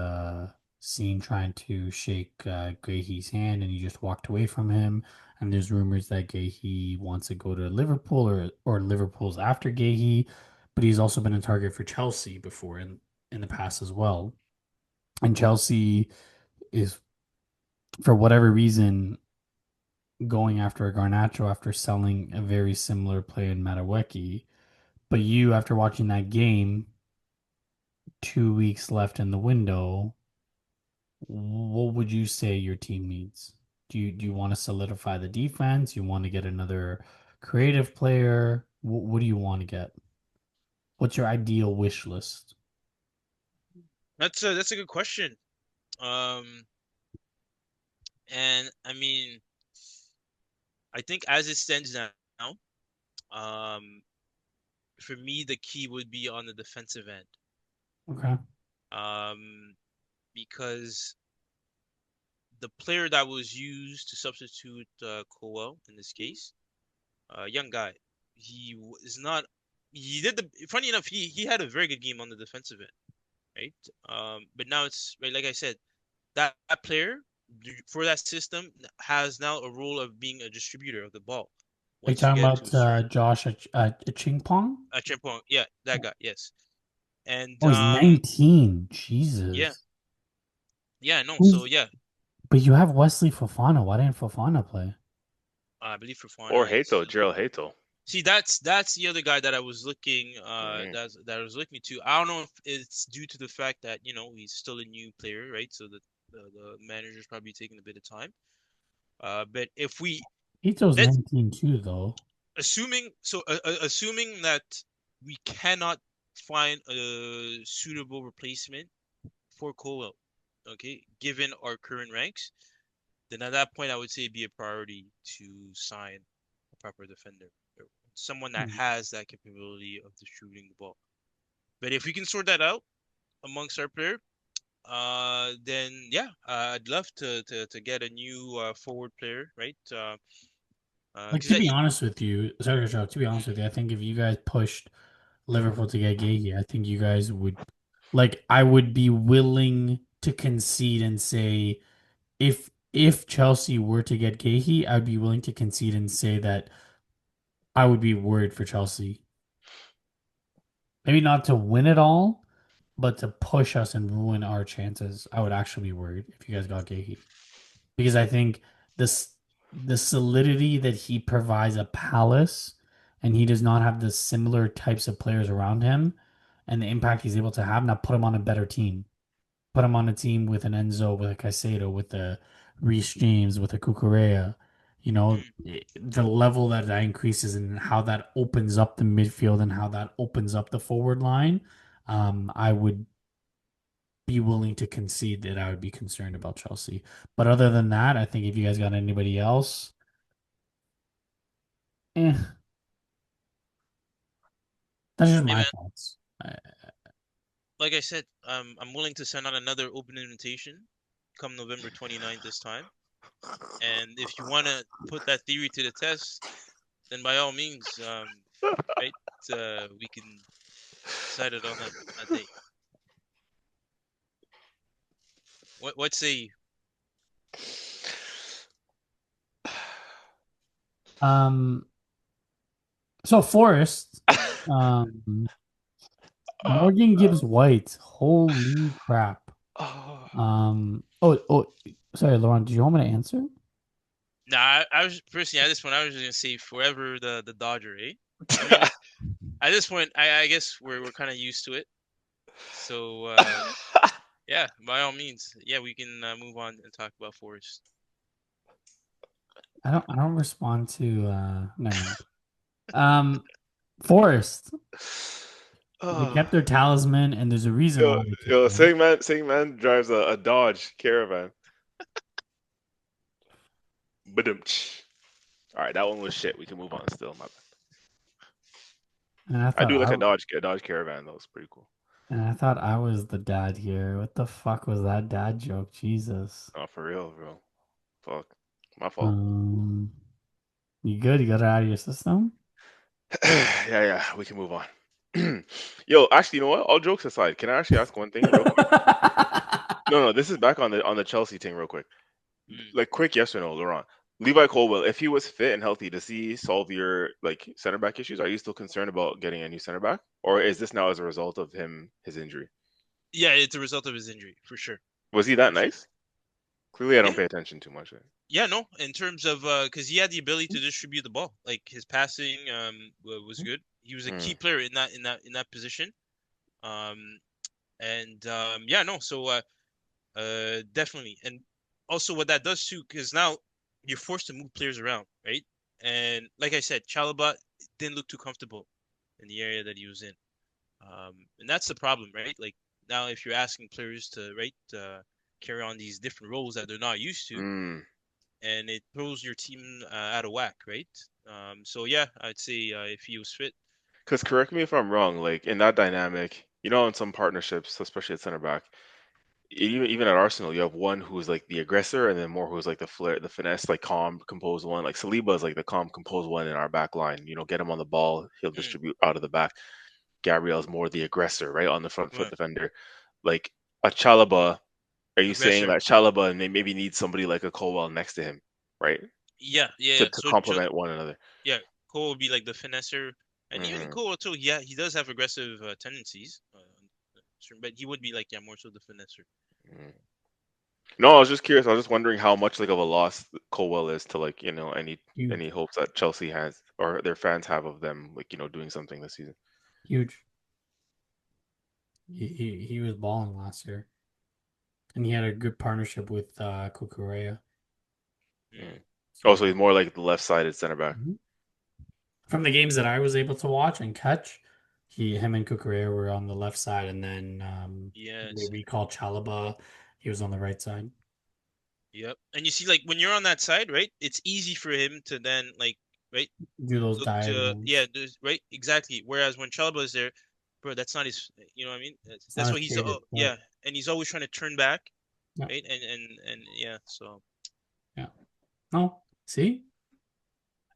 seen trying to shake Gahey's hand, and he just walked away from him. And there's rumors that Gahey wants to go to Liverpool or Liverpool's after Gahey, but he's also been a target for Chelsea before in the past as well. And Chelsea is, for whatever reason, going after a Garnacho after selling a very similar play in Madueke. But you, after watching that game, 2 weeks left in the window, what would you say your team needs? Do you want to solidify the defense? You want to get another creative player? What do you want to get? What's your ideal wish list? That's a good question. Um, and I mean, I think as it stands now, um, for me the key would be on the defensive end. Okay. Um, because the player that was used to substitute Cowell in this case, young guy, is not. He did the. Funny enough, he had a very good game on the defensive end, right? But now it's right, like I said, that player for that system has now a role of being a distributor of the ball. Are you Once you talking get to about a certain Josh Chingpong? checkpoint, yeah, that guy, yes, and Oh, he's 19. yeah, Jesus. yeah, no, so Who's yeah, But you have Wesley Fofana. Why didn't Fofana play? I believe Fofana Or is. Hato, Gerald Hato. See, that's the other guy that I was looking Mm. that I was looking to. I don't know if it's due to the fact that, he's still a new player, right? So the manager's probably taking a bit of time. But if we Ito's let's 19 too, though. assuming that we cannot find a suitable replacement for Colwell, okay, given our current ranks, then at that point I would say it'd be a priority to sign a proper defender, someone that Hmm. has that capability of distributing the ball. But if we can sort that out amongst our player, then yeah, I'd love to get a new forward player, right? Like, Because to be honest with you, sorry to interrupt, to be honest with you, I think if you guys pushed Liverpool to get Gahey, I think you guys would, like, I would be willing to concede and say, if Chelsea were to get Gahey, I'd be willing to concede and say that I would be worried for Chelsea. Maybe not to win it all, but to push us and ruin our chances. I would actually be worried if you guys got Gahey. Because I think this the solidity that he provides a Palace, and he does not have the similar types of players around him, and the impact he's able to have. Now put him on a better team. Put him on a team with an Enzo, with a Caicedo, with a Reece James, with a Cucurella. The level that increases and how that opens up the midfield and how that opens up the forward line. I would be willing to concede that I would be concerned about Chelsea. But other than that, I think if you guys got anybody else, eh, that's just hey my man, thoughts. like I said, I'm willing to send out another open invitation come November 29th this time. And if you want to put that theory to the test, then by all means, right, we can decide it on that date. What say you? Um, so Forest, um, Morgan Gibbs White, holy crap. Sorry, Lauren, do you want me to answer? Nah, I was personally at this point I was just gonna say forever the Dodger, eh? I mean, at this point, I guess we're kind of used to it. So Yeah, by all means. Yeah, we can move on and talk about Forest. I don't respond to never mind. Um Forest. They kept their Oh, talisman and there's a reason yo, why they kept yo, them. saying man drives a Dodge Caravan. But all right, that one was shit. We can move on still. My bad. And I I thought do like I A Dodge Caravan though. It's pretty cool. and I thought I was the dad here. What the fuck was that dad joke? Jesus. Oh, for real, bro. Fuck, my fault. Um you good? You got it out of your system? Yeah, we can move on. Yo, actually, you know what? All jokes aside, can I actually ask one thing real quick? No, this is back on the Chelsea thing real quick. Mm. Like quick yes or no, Laurent. Levi Colwell, if he was fit and healthy, does he solve your like center back issues? Are you still concerned about getting a new center back, or is this now as a result of his injury? Yeah, it's a result of his injury for sure, Was he that for sure. nice? Clearly, I don't Yeah, pay attention too much. yeah, no. In terms of because he had the ability to distribute the ball, like his passing was good. He was a key Mm. player in that position. Um, and yeah, no. So definitely, and also what that does too, because now you're forced to move players around, right? And like I said, Chalobah didn't look too comfortable in the area that he was in. And that's the problem, right? Like now, if you're asking players to carry on these different roles that they're not used to, Mm. and it throws your team out of whack, right? So yeah, I'd say if he was fit, Because correct me if I'm wrong, like in that dynamic, in some partnerships, especially at center back, even at Arsenal, you have one who's like the aggressor, and then more who's like the flair, the finesse, like calm, composed one. Like Saliba is like the calm, composed one in our back line. Get him on the ball, he'll mm, distribute out of the back. Gabriel's more the aggressor, right on the front foot well, defender. Like a Chalaba, are you saying aggressor. that Chalaba and they maybe need somebody like a Colwell next to him, right, Yeah, yeah, to yeah. to So complement one another? yeah, Cole would be like the finesser, and even Hmm. Cole too. Yeah, he does have aggressive tendencies, but he would be like yeah, more so the finesser. No, I was just curious. I was just wondering how much like of a loss Colwell is to like any Huge. any hopes that Chelsea has or their fans have of them like doing something this season. Huge. He was balling last year. And he had a good partnership with Kukurea. Mm. Also, So he's more like the left-sided center back. mhm. From the games that I was able to watch and catch, him and Kukurea were on the left side, and then Yes. we call Chalaba, he was on the right side. Yep. And you see, like when you're on that side, right? It's easy for him to then right, Do those look to yeah, diagonals. right, exactly. Whereas when Chalaba is there, bro, that's not his. You know what I mean? It's That's not why his he's favorite play. yeah, and he's always trying to turn back, Yeah, right? And yeah, so yeah. No, see,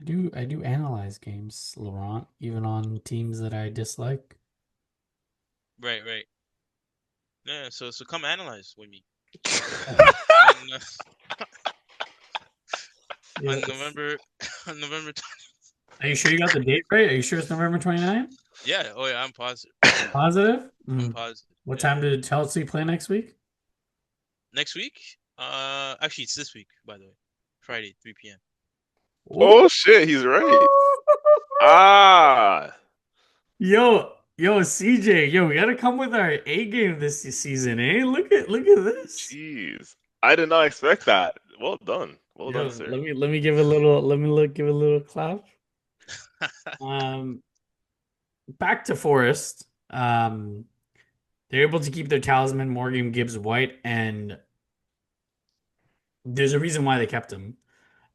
I do analyze games, Laurent, even on teams that I dislike. right, right. Yeah, so come analyze with me Oh, on on yes. November on November. Are you sure you got the date right? Are you sure it's November 29th? Yeah. Oh yeah, I'm positive. Positive? I'm Mm. positive. What Yeah. time did Chelsea play next week? Next week? Actually, it's this week, by the way. Friday, 3 p.m. Oh. Oh shit, he's right. Ah, Yo, CJ, yo, we gotta come with our A game this season, eh? Look at this. jeez, I did not expect that. Well done, Yo, sir. let me give a little give a little clap. Um, back to Forest. They're able to keep their talisman, Morgan Gibbs White, and there's a reason why they kept him.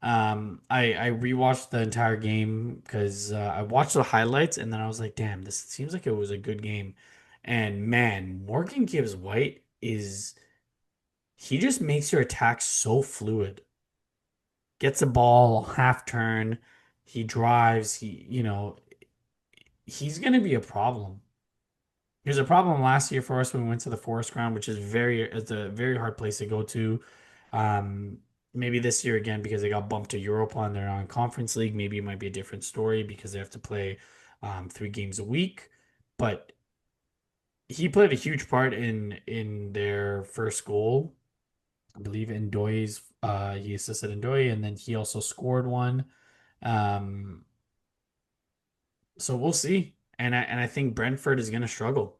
I rewatched the entire game because I watched the highlights and then I was like, damn, this seems like it was a good game. And man, Morgan Gibbs White is he just makes your attack so fluid. Gets a ball, half turn, he drives, he's gonna be a problem. He was a problem last year for us when we went to the Forest Ground, which is it's a very hard place to go to. Um, maybe this year again because they got bumped to Europa and they're on Conference League. Maybe it might be a different story because they have to play 3 games a week. But he played a huge part in their first goal. I believe Ndoye's he assisted Ndoye and then he also scored one. Um, so we'll see. And I think Brentford is gonna struggle.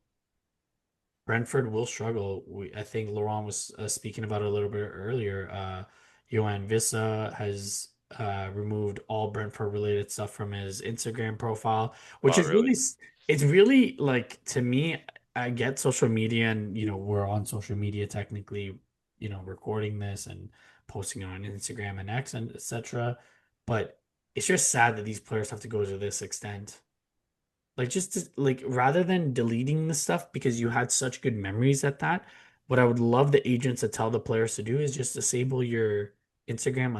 Brentford will struggle. I think Laurent was speaking about it a little bit earlier. Johan Vissa has removed all Brentford related stuff from his Instagram profile, which Wow, is really? it's really like to me, I get social media and we're on social media technically, recording this and posting it on Instagram and X and etc. But it's just sad that these players have to go to this extent. Like like rather than deleting the stuff because you had such good memories at that, what I would love the agents to tell the players to do is just disable your Instagram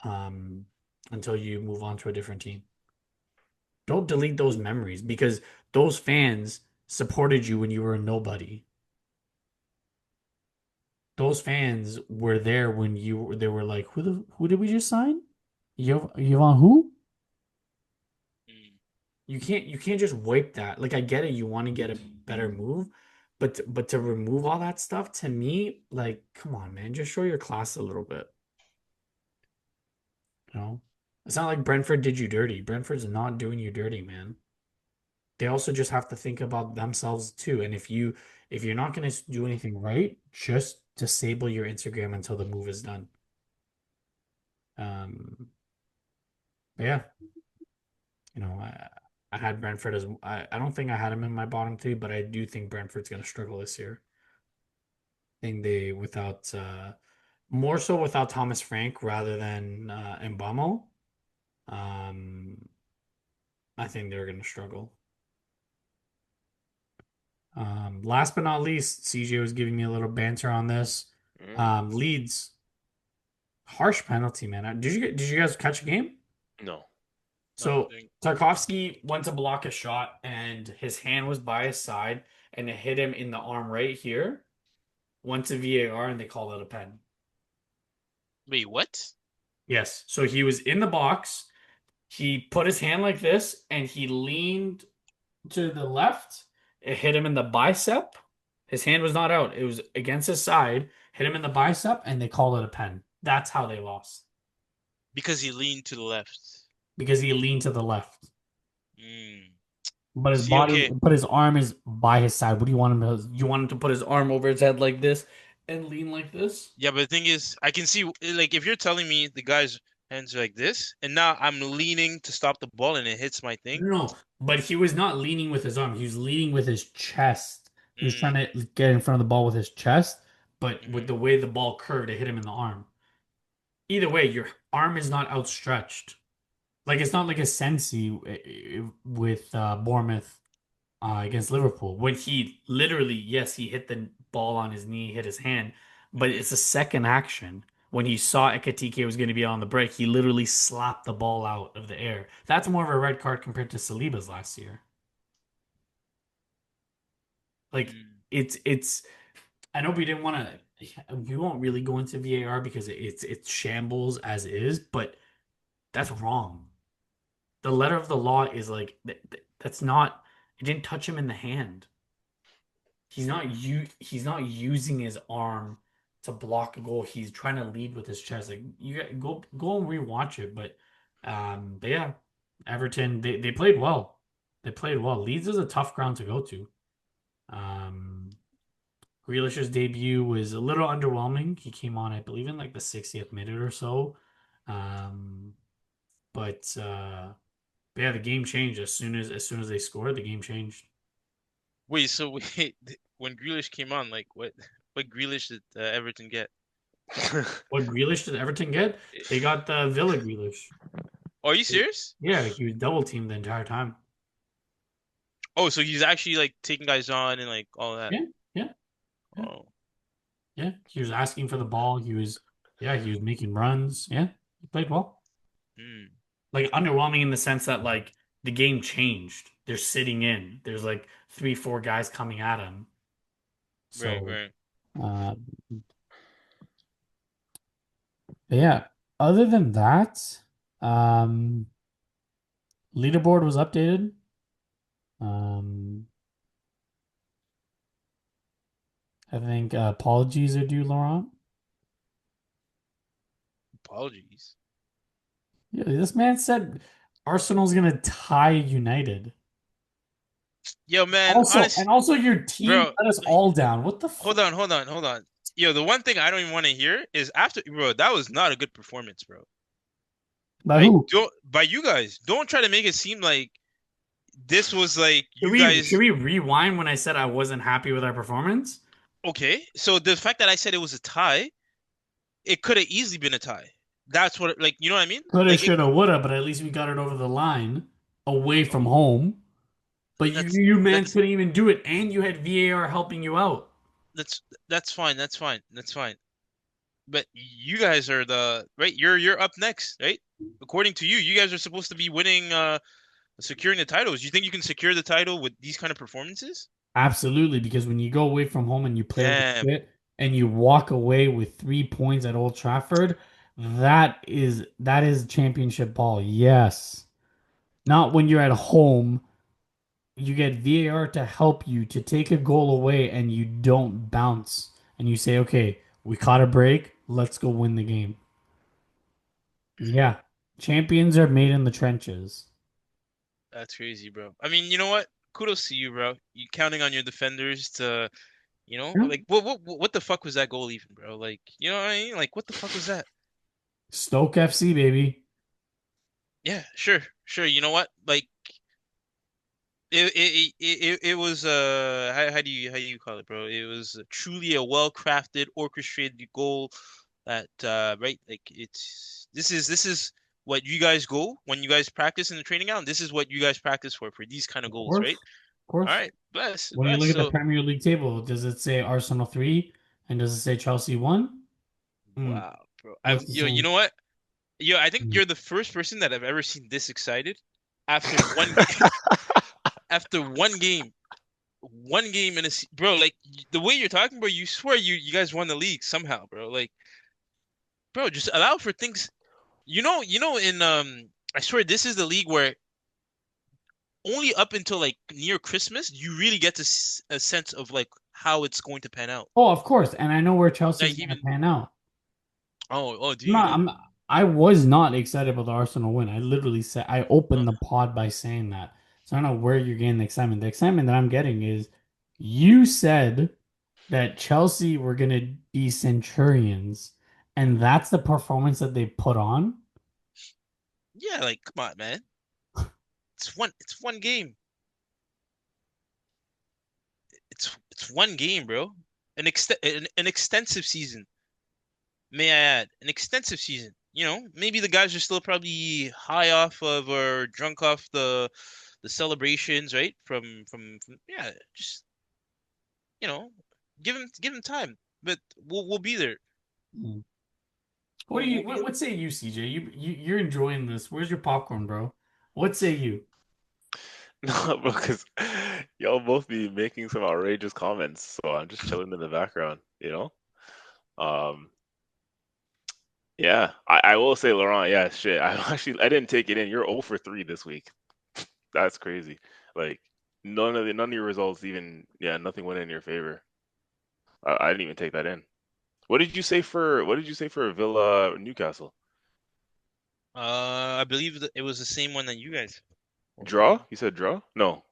um until you move on to a different team. Don't delete those memories because those fans supported you when you were a nobody. Those fans were there when they were like, who did we just sign? Yvonne who? Mm. You can't just wipe that. Like I get it, you want to get a better move, but to remove all that stuff to me, like, come on, man, just show your class a little bit. You know? It's not like Brentford did you dirty. Brentford's not doing you dirty, man. They also just have to think about themselves too. And if you're not gonna do anything right, just disable your Instagram until the move is done. Um, but yeah, I had Brentford as I don't think I had him in my bottom three, but I do think Brentford's gonna struggle this year. I think they without more so without Thomas Frank rather than Mbamo. Um, I think they're gonna struggle. Last but not least, CJ was giving me a little banter on this. Mm, Leeds, harsh penalty, man. Did you guys catch a game? no. No, So Tarkovsky went to block a shot and his hand was by his side and it hit him in the arm right here. Went to VAR and they called it a pen. wait, what? Yes. So he was in the box. He put his hand like this and he leaned to the left. It hit him in the bicep. His hand was not out. It was against his side. Hit him in the bicep and they called it a pen. That's how they lost. Because he leaned to the left. Because he leaned to the left. Mm. But See, okay. his arm is by his side. What do you want him to? You want him to put his arm over his head like this and lean like this? Yeah, but the thing is, I can see, like, if you're telling me the guy's hands are like this, and now I'm leaning to stop the ball and it hits my thing. No, but he was not leaning with his arm. He was leaning with his chest. He was trying Mm, to get in front of the ball with his chest, but with hmm. the way the ball curved, it hit him in the arm. Either way, your arm is not outstretched. Like it's not like a Sensi with Bournemouth against Liverpool when he literally, yes, he hit the ball on his knee, hit his hand, but Hmm. it's a second action. When he saw Ekitike was going to be on the break, he literally slapped the ball out of the air. That's more of a red card compared to Saliba's last year. Like Mm. it's. I know we didn't want to. We won't really go into VAR because it's shambles as is, but that's wrong. The letter of the law is like that's not. It didn't touch him in the hand. He's not using his arm to block a goal. He's trying to lead with his chest. Like go and rewatch it. But yeah, Everton they played well. They played well. Leeds is a tough ground to go to. Um Grealish's debut was a little underwhelming. He came on, I believe, in like the 60th minute or so. Um but yeah, the game changed as soon as they scored, the game changed. Wait, so wait, when Grealish came on, like, what Grealish did Everton get? What Grealish did Everton get? They got the Villa Grealish. Oh, are you serious? Yeah, he was double teamed the entire time. Oh, so he's actually like taking guys on and like all that. Yeah, yeah, yeah, Oh, yeah. He was asking for the ball. He was making runs. Yeah, he played well. hmm. Like underwhelming in the sense that like the game changed. They're sitting in. There's like three, four guys coming at him. Right, So, right. uh, yeah. Other than that, um, leaderboard was updated. Um, I think apologies are due, Laurent. Apologies. Yeah, this man said Arsenal's gonna tie United. Yo, man, Also, honest, and also your team bro. let us all down. What the fuck? Hold on. Yo, the one thing I don't even want to hear is after, bro, that was not a good performance, bro. By Right? who? Don't by you guys. Don't try to make it seem like this was like Should you we guys. should we rewind when I said I wasn't happy with our performance? Okay, so the fact that I said it was a tie, it could have easily been a tie. That's what, like, you know what I mean? Coulda, Like, it, shoulda, woulda, but at least we got it over the line away from home. But you that's you man that's couldn't even do it, and you had VAR helping you out. that's fine. That's fine. But you guys are the right. You're up next, right? According to you, you guys are supposed to be winning, securing the titles. You think you can secure the title with these kind of performances? Absolutely, because when you go away from home and you play like Damn. shit and you walk away with 3 points at Old Trafford, that is championship ball. Yes. Not when you're at home, you get VAR to help you to take a goal away and you don't bounce and you say, okay, we caught a break, let's go win the game. Yeah. Champions are made in the trenches. That's crazy, bro. I mean, you know what? Kudos to you, bro. You counting on your defenders to, Yeah. like what the fuck was that goal even, bro? Like, you know what I mean? Like, what the fuck was that? Stoke FC, baby. Yeah, sure, sure. You know what? Like, it was how do you call it, bro? It was truly a well-crafted, orchestrated goal that right, like this is what you guys go when you guys practice in the training ground. This is what you guys practice for these kind of Of goals, course. right? Of All course. right, bless, When you bless. look at the So Premier League table, does it say Arsenal 3 and does it say Chelsea 1? Hmm. wow, bro. Looks the You same. know what? Yo, I think Hmm. you're the first person that I've ever seen this excited after one game. After one game in bro. Like the way you're talking, bro. You swear you guys won the league somehow, bro. Like, bro, just allow for things. In I swear this is the league where only up until like near Christmas you really get to a sense of like how it's going to pan out. Oh, of course. And I know where Chelsea's Like going to even pan out. do I'm you not, though? I was not excited about the Arsenal win. I literally said, I Uh, opened the pod by saying that. So I don't know where you're getting the excitement. The excitement that I'm getting is you said that Chelsea were going to be Centurions, and that's the performance that they put on. yeah, like come on, man. It's one game. It's one game, bro. An extensive season. May I add, an extensive season. Maybe the guys are still probably high off of or drunk off the celebrations, right? From yeah, just you know, give him time, but we'll be there. Mm. What do We'll, you we'll be what say you, CJ? You're enjoying this. Where's your popcorn, bro? What say you? No, because y'all both be making some outrageous comments, so I'm just chilling in the background, you know? Um, yeah, I will say, Laurent, yeah, shit. I didn't take it in. You're 0 for 3 this week. That's crazy. Like none of your results even, yeah, nothing went in your favor. I didn't even take that in. What did you say for Villa Newcastle? I believe that it was the same one that you guys. Draw? You said draw? No.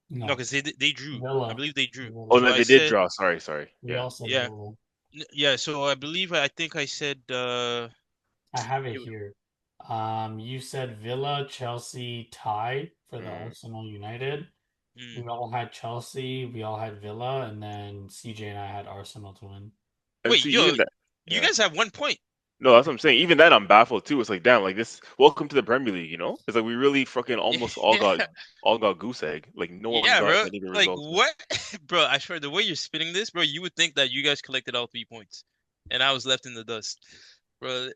No, No, because they drew. I Villa. believe they drew. Oh Villa. no, So I they did said, draw. Sorry, sorry. We Yeah. all said yeah, Villa. yeah. So I think I said, I have it it, here. You said Villa, Chelsea tie for the Mm. Arsenal United. mm, We all had Chelsea, we all had Villa, and then CJ and I had Arsenal to win. And wait, see, yo, even that, you yeah. guys have 1 point. No, that's what I'm saying. Even then, I'm baffled too. It's like, damn, like this. Welcome to the Premier League. It's like we really fucking almost Yeah, all got goose egg. Like no one yeah, got bro. any good Like results. what, bro? I swear the way you're spinning this, bro, you would think that you guys collected all 3 points, and I was left in the dust, bro.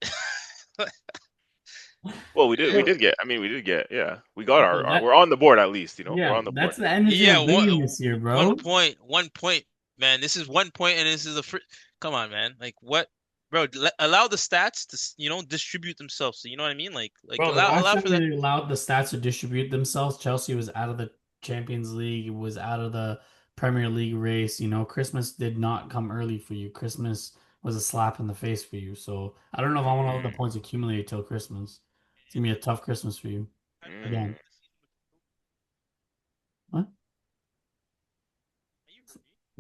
Well, we did. We Bro, did get. I mean, we did get. Yeah, we got bro, we're on the board at least. We're yeah, on the board. that's the energy Yeah, I'm bringing this year, one bro. point, 1 point, man. This is 1 point, and this is the first. Come on, man. Like what, bro? Allow the stats to distribute themselves. So you know what I mean? Like Bro, the allow last allow time for that. we allowed the stats to distribute themselves, Chelsea was out of the Champions League, was out of the Premier League race. Christmas did not come early for you. Christmas was a slap in the face for you. So I don't know if I want to let the Mm, points accumulate till Christmas. It's gonna be a tough Christmas for you. Have you mm. Again. seen What?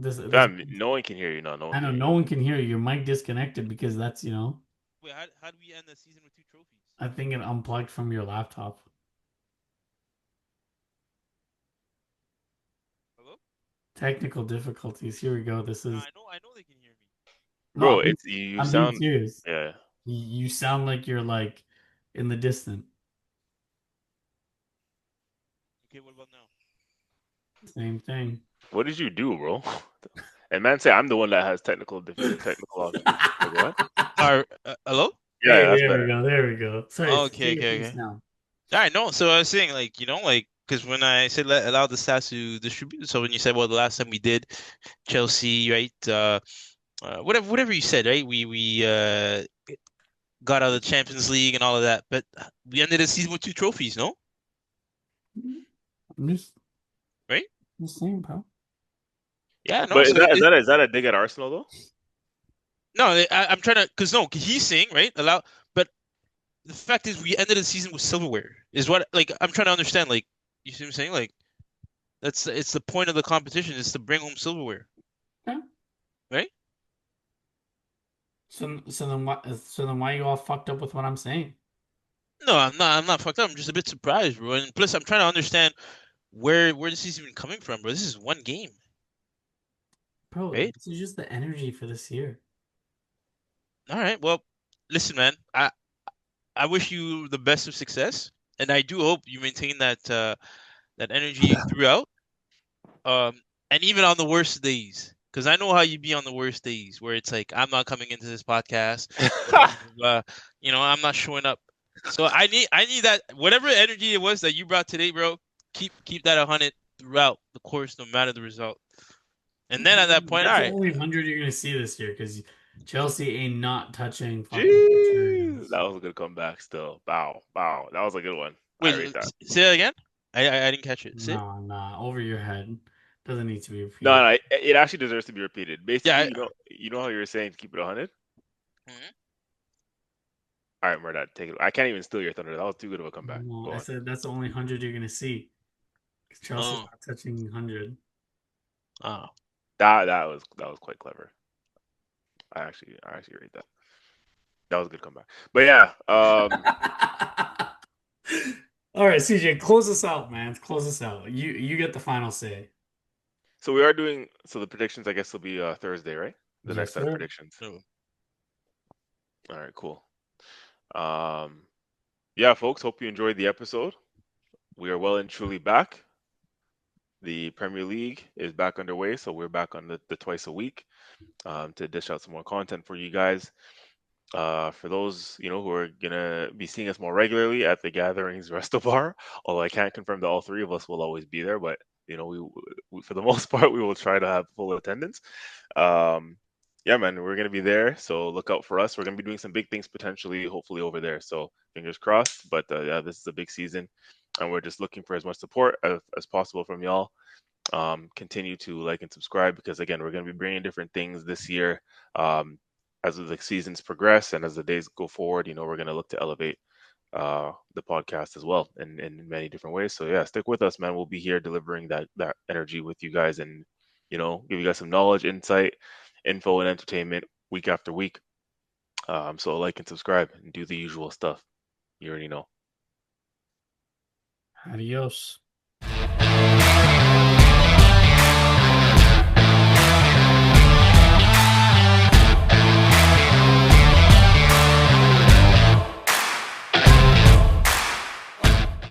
this. Fam, no one can hear you now. No one I can know hear no you. one can hear you. Your mic disconnected because that's Wait, how do we end the season with 2 trophies? I think it unplugged from your laptop. Hello? Technical difficulties. Here we go. This No, is I know they can hear me. no. Bro, it's you I'm being sound serious. yeah. You sound like you're like in the distant. Okay, what about now? Same thing. What did you do, bro? And man say I'm the one that has technical options. Like what? Hello? Yeah, Hey, that's there we better. go. There we go. Sorry, say Okay, your okay, piece okay. now. Yeah, I know. So I was saying, like, because when I said allow the stats to distribute, so when you said, well, the last time we did Chelsea, right? Whatever you said, right? We got out of the Champions League and all of that, but we ended the season with 2 trophies, no? I'm Right? just saying, bro. Yeah, no. But So is that a dig at Arsenal though? no, I'm trying to, because no, he's saying, right? But the fact is, we ended the season with silverware. Is what, like, I'm trying to understand. Like, you see what I'm saying? Like, it's the point of the competition is to bring home silverware, Yeah. right? So then why you all fucked up with what I'm saying? No, I'm not. I'm not fucked up. I'm just a bit surprised, bro. And plus, I'm trying to understand where this is even coming from, bro. This is one game, Bro, right? this is just the energy for this year. All right. Well, listen, man. I wish you the best of success, and I do hope you maintain that energy throughout. And even on the worst days, because I know how you be on the worst days, where it's like I'm not coming into this podcast, blah, blah, blah, blah. I'm not showing up. So I need that whatever energy it was that you brought today, bro. Keep that 100 throughout the course, no matter the result. And then at that point, all That's the right, only 100 you're gonna see this year because Chelsea ain't not touching fucking Jeez, Centurions. that was a good comeback. Still, bow, bow. That was a good one. I wait, rate that. say that again. I didn't catch it. Say it. No, nah, over your head. Doesn't need to be No, repeated. no, it actually deserves to be repeated. Basically, Yeah. you know how you were saying to keep it 100. Mhm. All right, Murdoch, take it. I can't even steal your thunder. That was too good of a comeback. No, Go I on. said that's the only 100 you're gonna see. 'Cause Chelsea's Oh, not touching 100. oh. That was quite clever. I actually rate that. That was a good comeback. But yeah, All right, CJ, close us out, man. Close us out. You get the final say. so we are doing so the predictions. I guess will be Thursday, right? The next Yes, set of sir. predictions. No. All right, cool. Um, yeah, folks. Hope you enjoyed the episode. We are well and truly back. The Premier League is back underway, so we're back on the twice a week to dish out some more content for you guys. For those who are gonna be seeing us more regularly at the gatherings resto bar, although I can't confirm that all three of us will always be there, but we for the most part we will try to have full attendance. Um, yeah, man, we're gonna be there, so look out for us. We're gonna be doing some big things potentially, hopefully over there. So fingers crossed. But yeah, this is a big season, and we're just looking for as much support as possible from y'all. Continue to like and subscribe because again, we're going to be bringing different things this year. As the seasons progress and as the days go forward, we're going to look to elevate the podcast as well in many different ways. So yeah, stick with us, man. We'll be here delivering that energy with you guys and give you guys some knowledge, insight, info, and entertainment week after week. So like and subscribe and do the usual stuff. You already know. Adios.